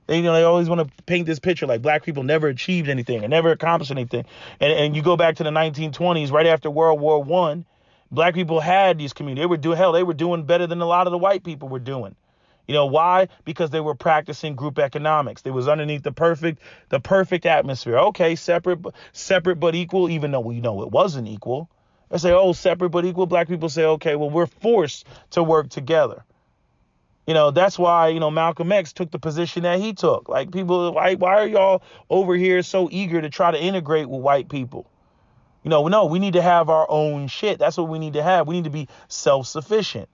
They always want to paint this picture like black people never achieved anything and never accomplished anything. And you go back to the 1920s, right after World War I, black people had these communities. They were doing better than a lot of the white people were doing. Why? Because they were practicing group economics. They was underneath the perfect atmosphere. Okay, separate but equal, even though we know it wasn't equal. They say, oh, separate but equal. Black people say, okay, well, we're forced to work together. That's why, Malcolm X took the position that he took. Like, people, why are y'all over here so eager to try to integrate with white people? No, we need to have our own shit. That's what we need to have. We need to be self-sufficient.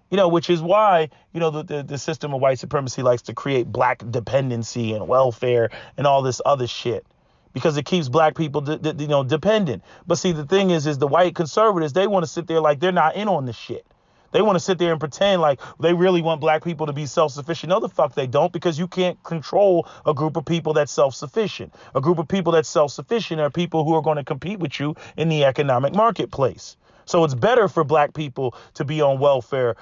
Which is why, the system of white supremacy likes to create black dependency and welfare and all this other shit, because it keeps black people, dependent. But see, the thing is the white conservatives, they want to sit there like they're not in on this shit. They want to sit there and pretend like they really want black people to be self-sufficient. No, the fuck they don't, because you can't control a group of people that's self-sufficient. A group of people that's self-sufficient are people who are going to compete with you in the economic marketplace. So it's better for black people to be on welfare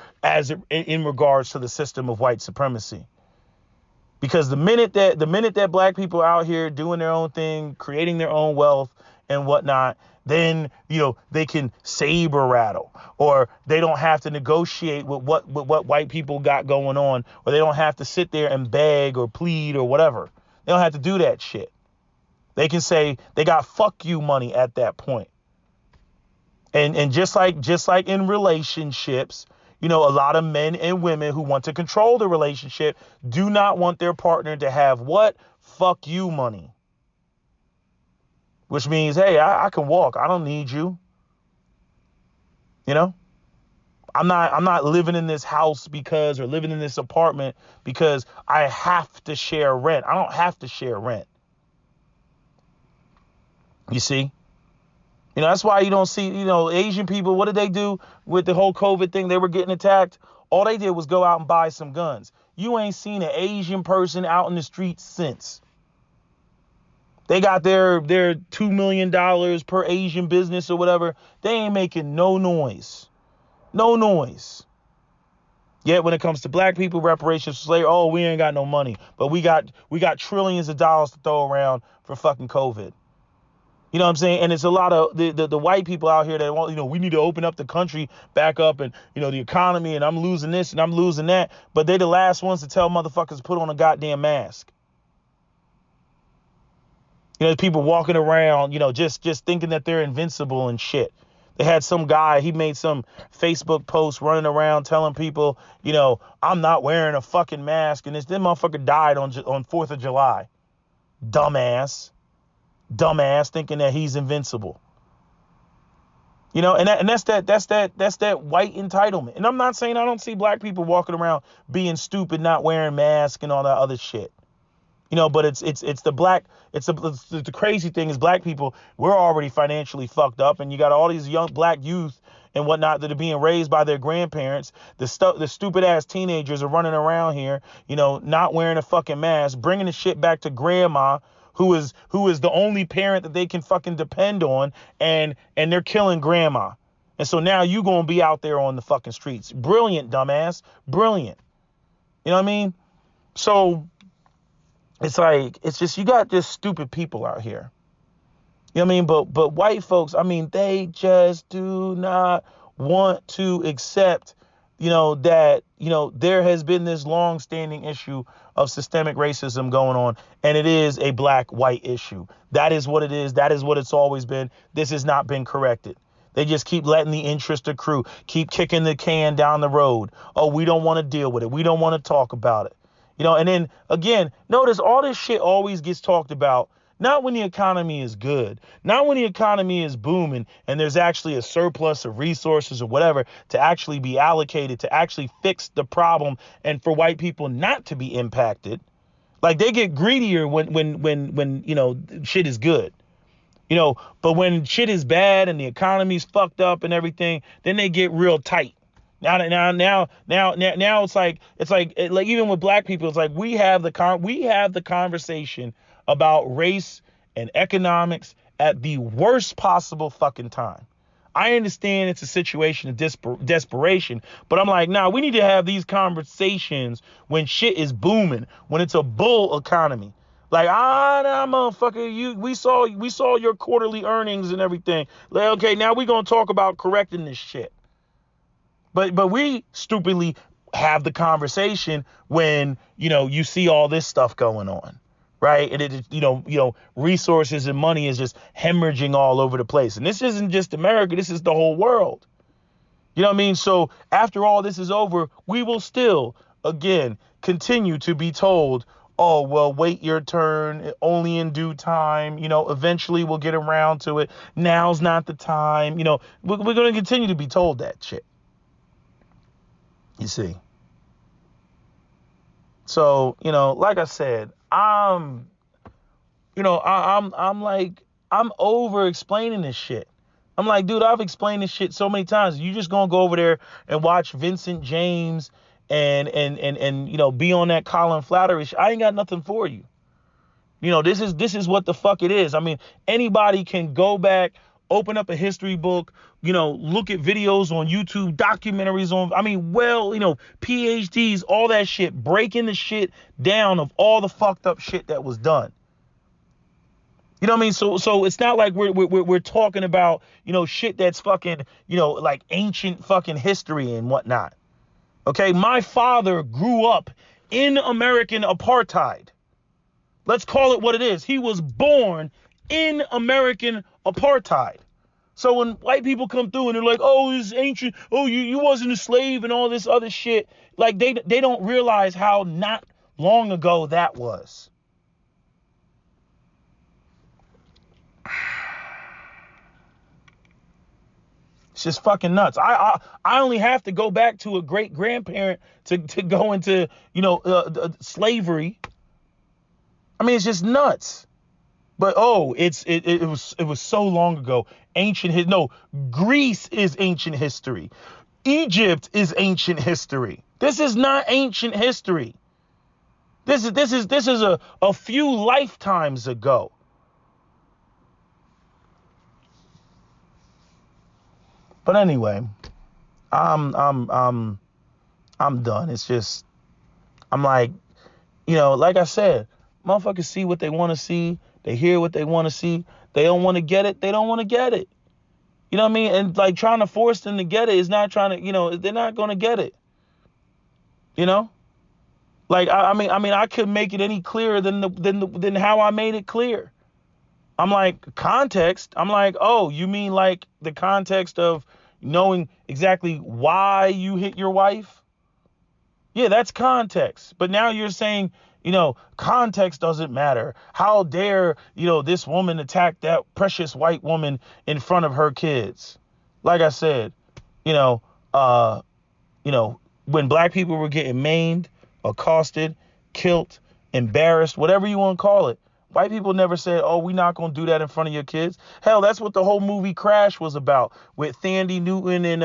in regards to the system of white supremacy. Because the minute that black people are out here doing their own thing, creating their own wealth and whatnot, then, they can saber rattle, or they don't have to negotiate with what white people got going on, or they don't have to sit there and beg or plead or whatever. They don't have to do that shit. They can say they got fuck you money at that point. And just like in relationships, a lot of men and women who want to control the relationship do not want their partner to have what? Fuck you money. Which means, hey, I can walk. I don't need you. I'm not living in this house or living in this apartment because I have to share rent. I don't have to share rent. You see? That's why you don't see, Asian people. What did they do with the whole COVID thing? They were getting attacked. All they did was go out and buy some guns. You ain't seen an Asian person out in the streets since. They got their $2 million per Asian business or whatever. They ain't making no noise. No noise. Yet when it comes to black people, reparations for slavery, oh, we ain't got no money. But we got trillions of dollars to throw around for fucking COVID. You know what I'm saying? And it's a lot of the white people out here that want, we need to open up the country back up and, the economy, and I'm losing this and I'm losing that. But they the last ones to tell motherfuckers to put on a goddamn mask. People walking around, just thinking that they're invincible and shit. They had some guy, he made some Facebook post running around telling people, I'm not wearing a fucking mask. And this motherfucker died on 4th of July. Dumbass thinking that he's invincible. And that's that white entitlement. And I'm not saying I don't see black people walking around being stupid, not wearing masks and all that other shit. But it's the crazy thing is black people, we're already financially fucked up, and you got all these young black youth and whatnot that are being raised by their grandparents. The stupid ass teenagers are running around here, not wearing a fucking mask, bringing the shit back to grandma, who is the only parent that they can fucking depend on, and they're killing grandma. And so now you gonna be out there on the fucking streets. Brilliant, dumbass. Brilliant. You know what I mean? So it's like, it's just, you got just stupid people out here. You know what I mean? But white folks, I mean, they just do not want to accept, that, there has been this long-standing issue of systemic racism going on, and it is a black-white issue. That is what it is. That is what it's always been. This has not been corrected. They just keep letting the interest accrue, keep kicking the can down the road. Oh, we don't want to deal with it. We don't want to talk about it. And then again, notice all this shit always gets talked about, not when the economy is good, not when the economy is booming and there's actually a surplus of resources or whatever to actually be allocated to actually fix the problem and for white people not to be impacted. Like, they get greedier when shit is good. But when shit is bad and the economy's fucked up and everything, then they get real tight. Now it's like even with black people, it's like we have the conversation about race and economics at the worst possible fucking time. I understand it's a situation of desperation, but I'm like, nah, we need to have these conversations when shit is booming, when it's a bull economy. Like, nah, motherfucker, we saw your quarterly earnings and everything. Like, okay, now we're gonna talk about correcting this shit. But we stupidly have the conversation when, you see all this stuff going on, right? And it, resources and money is just hemorrhaging all over the place. And this isn't just America, this is the whole world. You know what I mean? So after all this is over, we will still, again, continue to be told, oh, well, wait your turn, only in due time, eventually we'll get around to it. Now's not the time. We're going to continue to be told that shit. You see. So, like I said, I'm over explaining this shit. I'm like, dude, I've explained this shit so many times. You just gonna go over there and watch Vincent James and be on that Colin Flattery shit. I ain't got nothing for you. This is what the fuck it is. I mean, anybody can go back, open up a history book, look at videos on YouTube, documentaries on, PhDs, all that shit, breaking the shit down of all the fucked up shit that was done. You know what I mean? So it's not like we're talking about, shit that's fucking, like ancient fucking history and whatnot. Okay, my father grew up in American apartheid. Let's call it what it is. He was born in American apartheid. So when white people come through and they're like, oh, this is ancient, oh, you wasn't a slave and all this other shit, like they don't realize how not long ago that was. It's just fucking nuts. I only have to go back to a great grandparent to go into, slavery. I mean, it's just nuts. But it was so long ago. Greece is ancient history. Egypt is ancient history. This is not ancient history. This is a few lifetimes ago. But anyway, I'm done. It's just, I'm like, like I said, motherfuckers see what they want to see. They hear what they want to see. They don't want to get it. They don't want to get it. You know what I mean? And like trying to force them to get it is not trying to, they're not going to get it. Like, I mean, I couldn't make it any clearer than how I made it clear. I'm like, context. I'm like, oh, you mean like the context of knowing exactly why you hit your wife? Yeah, that's context. But now you're saying, context doesn't matter. How dare, this woman attack that precious white woman in front of her kids? Like I said, when black people were getting maimed, accosted, killed, embarrassed, whatever you want to call it, white people never said, oh, we're not going to do that in front of your kids. Hell, that's what the whole movie Crash was about with Thandie Newton and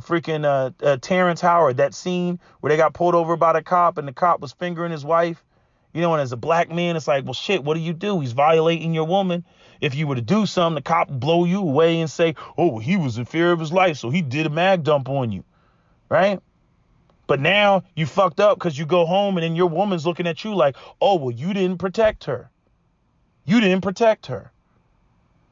freaking Terrence Howard. That scene where they got pulled over by the cop and the cop was fingering his wife. You know, and as a black man, it's like, well, shit, what do? He's violating your woman. If you were to do something, the cop would blow you away and say, oh, he was in fear of his life, so he did a mag dump on you, right? But now you fucked up because you go home and then your woman's looking at you like, oh, well, you didn't protect her. You didn't protect her.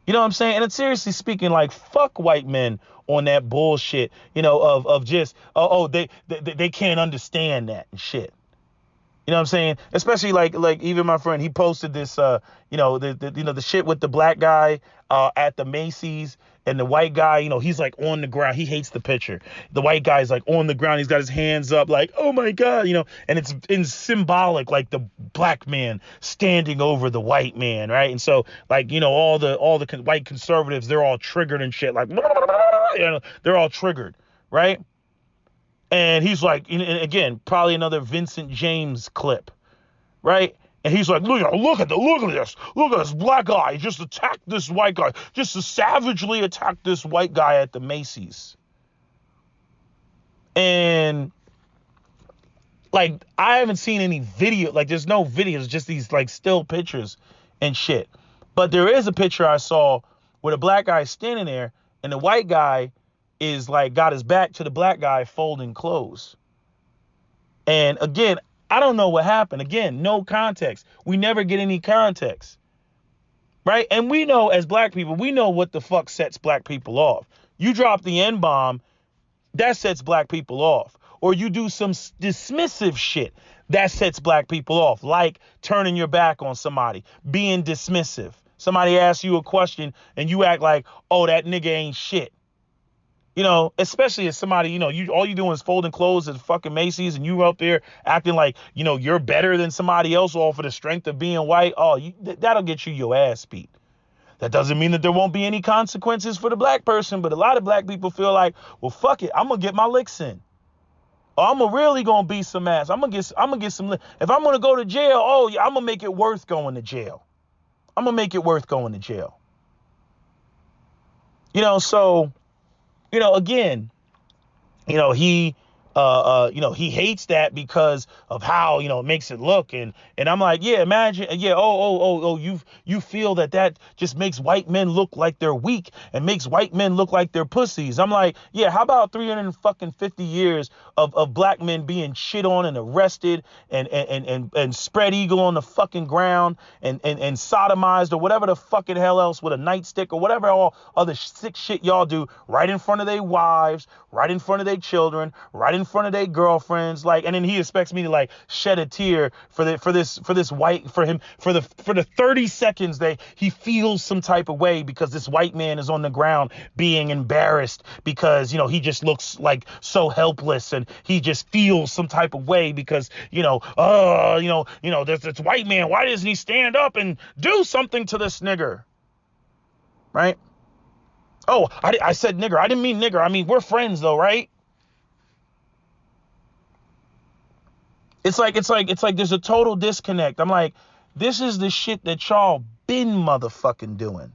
You know what I'm saying? And it's seriously speaking, like, fuck white men on that bullshit, you know, of just, they can't understand that and shit. You know what I'm saying? Especially like even my friend, he posted this, the shit with the black guy at the Macy's and the white guy, you know, he's like on the ground. He hates the picture. The white guy's like on the ground. He's got his hands up like, oh my God, you know, and it's in symbolic, like the black man standing over the white man. Right. And so like, you know, all the white conservatives, they're all triggered and shit like, you know, they're all triggered. Right. And he's like, and again, probably another Vincent James clip, right? And he's like, look at this black guy just attacked this white guy, just savagely attacked this white guy at the Macy's. And like, I haven't seen any video, like there's no videos, just these like still pictures and shit. But there is a picture I saw where the black guy is standing there and the white guy is like got his back to the black guy folding clothes. And again, I don't know what happened. Again, no context. We never get any context. Right? And we know as black people, we know what the fuck sets black people off. You drop the N-bomb, that sets black people off. Or you do some dismissive shit that sets black people off, like turning your back on somebody, being dismissive. Somebody asks you a question and you act like, oh, that nigga ain't shit. You know, especially as somebody, you know, all you doing is folding clothes at fucking Macy's and you out there acting like, you know, you're better than somebody else all for the strength of being white. Oh, that'll get you your ass beat. That doesn't mean that there won't be any consequences for the black person. But a lot of black people feel like, well, fuck it. I'm going to get my licks in. Or I'm really going to beat some ass. I'm going to get some. If I'm going to go to jail, oh, yeah, I'm going to make it worth going to jail. I'm going to make it worth going to jail. You know, so. You know, again, you know, he hates that because of how, you know, it makes it look. And I'm like, yeah, imagine. Yeah. You feel that just makes white men look like they're weak and makes white men look like they're pussies. I'm like, yeah, how about 350 years of black men being shit on and arrested and spread eagle on the fucking ground and sodomized or whatever the fucking hell else with a nightstick or whatever all other sick shit y'all do right in front of their wives, right in front of their children, right in front of their girlfriends, like, and then he expects me to like shed a tear for the 30 seconds that he feels some type of way because this white man is on the ground being embarrassed because, you know, he just looks like so helpless and he just feels some type of way because, there's this white man. Why doesn't he stand up and do something to this nigger? Right? Oh, I said nigger. I didn't mean nigger. I mean, we're friends though, right? It's like there's a total disconnect. I'm like, this is the shit that y'all been motherfucking doing.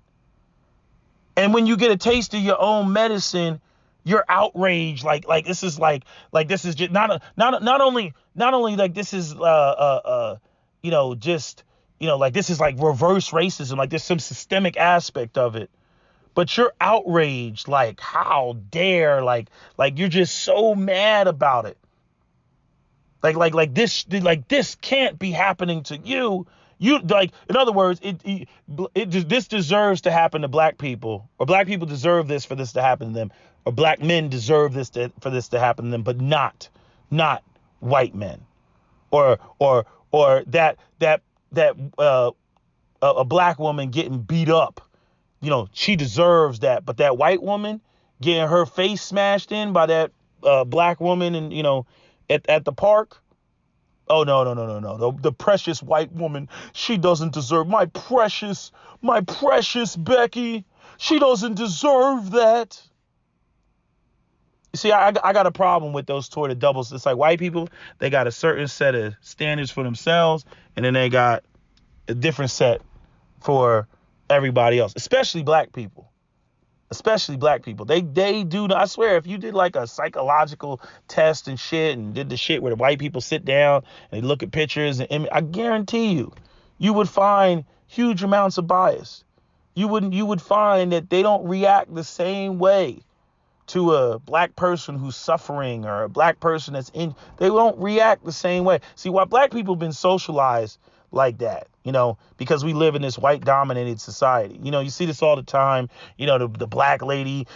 And when you get a taste of your own medicine, you're outraged. Like this is like this is just not only like this is like this is like reverse racism. Like there's some systemic aspect of it. But you're outraged, like how dare, like you're just so mad about it. Like this can't be happening to you. You like, in other words, this deserves to happen to black people, or black people deserve this for this to happen to them, or black men deserve this for this to happen to them, but not white men, or that a black woman getting beat up. You know, she deserves that. But that white woman getting her face smashed in by that black woman and, you know, at the park. Oh, no. The precious white woman, she doesn't deserve my precious Becky. She doesn't deserve that. You see, I got a problem with those sort of doubles. It's like white people, they got a certain set of standards for themselves, and then they got a different set for everybody else, especially black people. especially black people. They do. I swear, if you did like a psychological test and shit and did the shit where the white people sit down and they look at pictures and I guarantee you would find huge amounts of bias. You would find that they don't react the same way to a black person who's suffering or a black person they don't react the same way. See, why black people have been socialized like that, because we live in this white dominated society. You see this all the time, the black lady,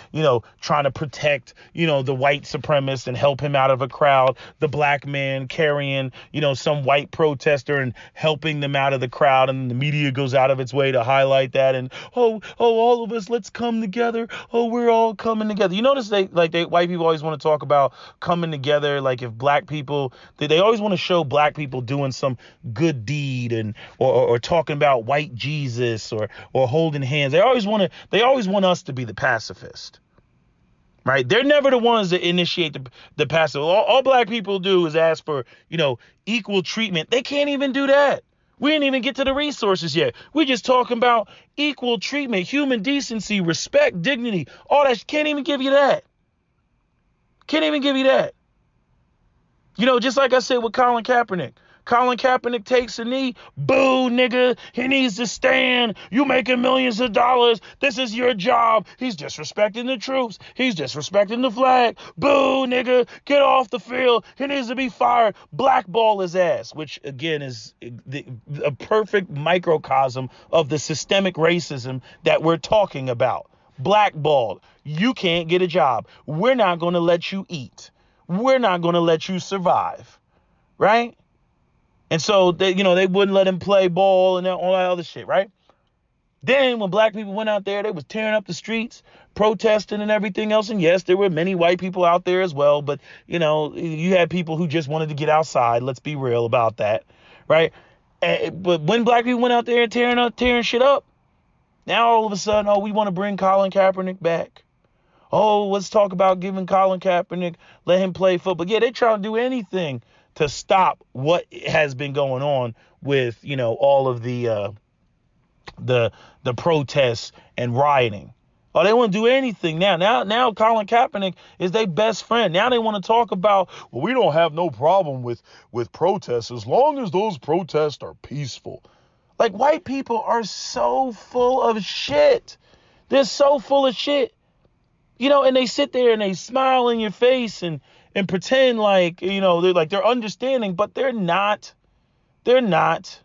trying to protect, the white supremacist and help him out of a crowd, the black man carrying, some white protester and helping them out of the crowd. And the media goes out of its way to highlight that. And, all of us, let's come together. Oh, we're all coming together. You notice white people always want to talk about coming together. Like if black people, they always want to show black people doing some good deed and or talking about white Jesus or holding hands. They always want us to be the pacifist, right? They're never the ones that initiate the pacifist. All black people do is ask for equal treatment. They can't even do that. We didn't even get to the resources yet. We're just talking about equal treatment, human decency, respect, dignity. All that can't even give you that. Can't even give you that. Just like I said with Colin Kaepernick. Colin Kaepernick takes a knee. Boo, nigga. He needs to stand. You making millions of dollars. This is your job. He's disrespecting the troops. He's disrespecting the flag. Boo, nigga. Get off the field. He needs to be fired. Blackball his ass, which again is a perfect microcosm of the systemic racism that we're talking about. Blackballed. You can't get a job. We're not going to let you eat. We're not going to let you survive. Right? And so they wouldn't let him play ball and all that other shit, right? Then when black people went out there, they was tearing up the streets, protesting and everything else. And yes, there were many white people out there as well. But, you had people who just wanted to get outside. Let's be real about that, right? But when black people went out there tearing shit up, now all of a sudden, we want to bring Colin Kaepernick back. Oh, let's talk about giving Colin Kaepernick, let him play football. Yeah, they trying to do anything to stop what has been going on with, all of the protests and rioting. Oh, they want to do anything now. Now Colin Kaepernick is their best friend. Now they want to talk about, well, we don't have no problem with protests as long as those protests are peaceful. Like, white people are so full of shit. They're so full of shit. And they sit there and they smile in your face and pretend like, they're understanding, but they're not. They're not.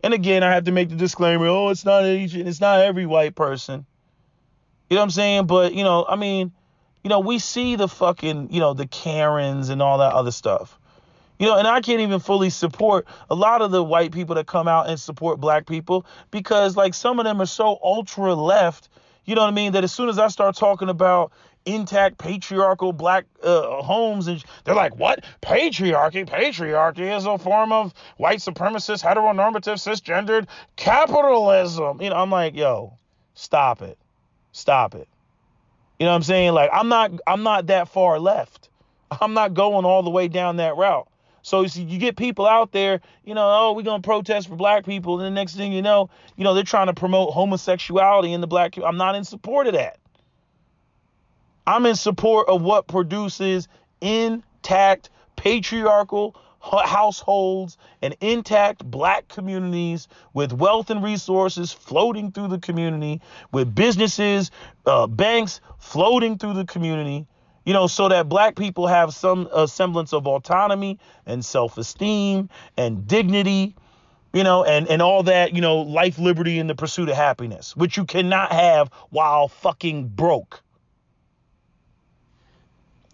And again, I have to make the disclaimer, it's not Asian, it's not every white person. You know what I'm saying? But, we see the fucking, the Karens and all that other stuff. And I can't even fully support a lot of the white people that come out and support black people because, like, some of them are so ultra left, you know what I mean, that as soon as I start talking about intact patriarchal black homes, and they're like, what? Patriarchy is a form of white supremacist, heteronormative, cisgendered capitalism. I'm like, yo, stop it. You know what I'm saying? Like, I'm not that far left. I'm not going all the way down that route. So you get people out there, we're going to protest for black people. And the next thing you know, they're trying to promote homosexuality in the black community. I'm not in support of that. I'm in support of what produces intact patriarchal households and intact black communities with wealth and resources floating through the community, with businesses, banks floating through the community, so that black people have some semblance of autonomy and self-esteem and dignity, and all that, life, liberty, and the pursuit of happiness, which you cannot have while fucking broke.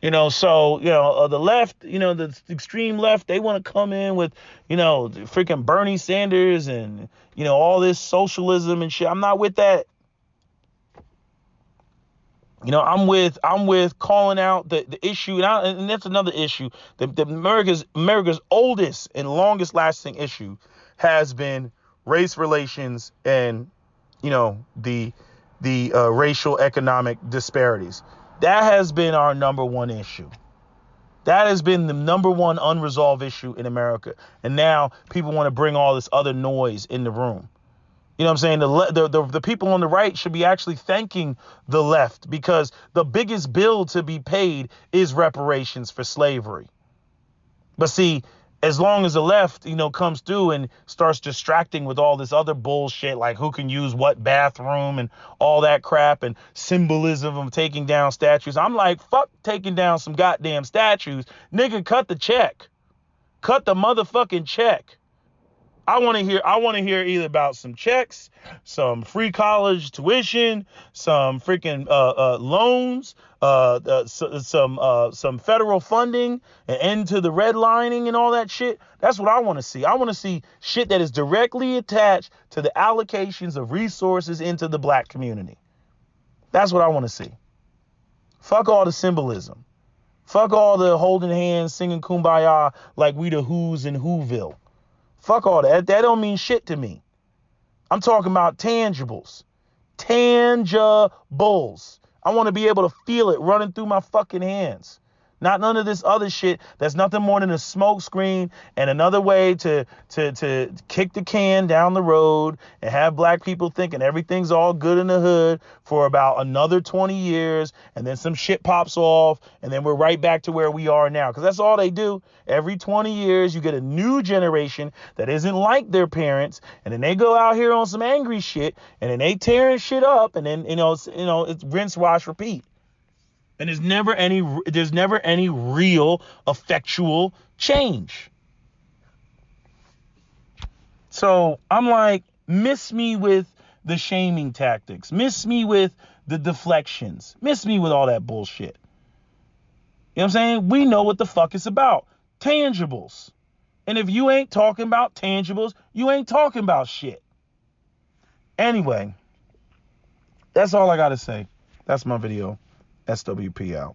So, the left, the extreme left, they want to come in with, freaking Bernie Sanders and, all this socialism and shit. I'm not with that. I'm with calling out the issue. And that's another issue. The America's oldest and longest lasting issue has been race relations and, the racial economic disparities. That has been our number one issue. That has been the number one unresolved issue in America. And now people want to bring all this other noise in the room. You know what I'm saying? The people on the right should be actually thanking the left, because the biggest bill to be paid is reparations for slavery. But see, as long as the left, comes through and starts distracting with all this other bullshit, like who can use what bathroom and all that crap and symbolism of taking down statues, I'm like, fuck taking down some goddamn statues. Nigga, cut the check. Cut the motherfucking check. I want to hear either about some checks, some free college tuition, some freaking loans, some federal funding, an end to the redlining and all that shit. That's what I want to see. I want to see shit that is directly attached to the allocations of resources into the black community. That's what I want to see. Fuck all the symbolism. Fuck all the holding hands, singing Kumbaya like we the Who's in Whoville. Fuck all that. That don't mean shit to me. I'm talking about tangibles. Tangibles. I want to be able to feel it running through my fucking hands. Not none of this other shit that's nothing more than a smoke screen and another way to kick the can down the road and have black people thinking everything's all good in the hood for about another 20 years, and then some shit pops off and then we're right back to where we are now. Because that's all they do. Every 20 years you get a new generation that isn't like their parents, and then they go out here on some angry shit and then they tearing shit up, and then it's rinse, wash, repeat. And there's never any real effectual change. So I'm like, miss me with the shaming tactics. Miss me with the deflections. Miss me with all that bullshit. You know what I'm saying? We know what the fuck it's about. Tangibles. And if you ain't talking about tangibles, you ain't talking about shit. Anyway, that's all I got to say. That's my video. SWP out.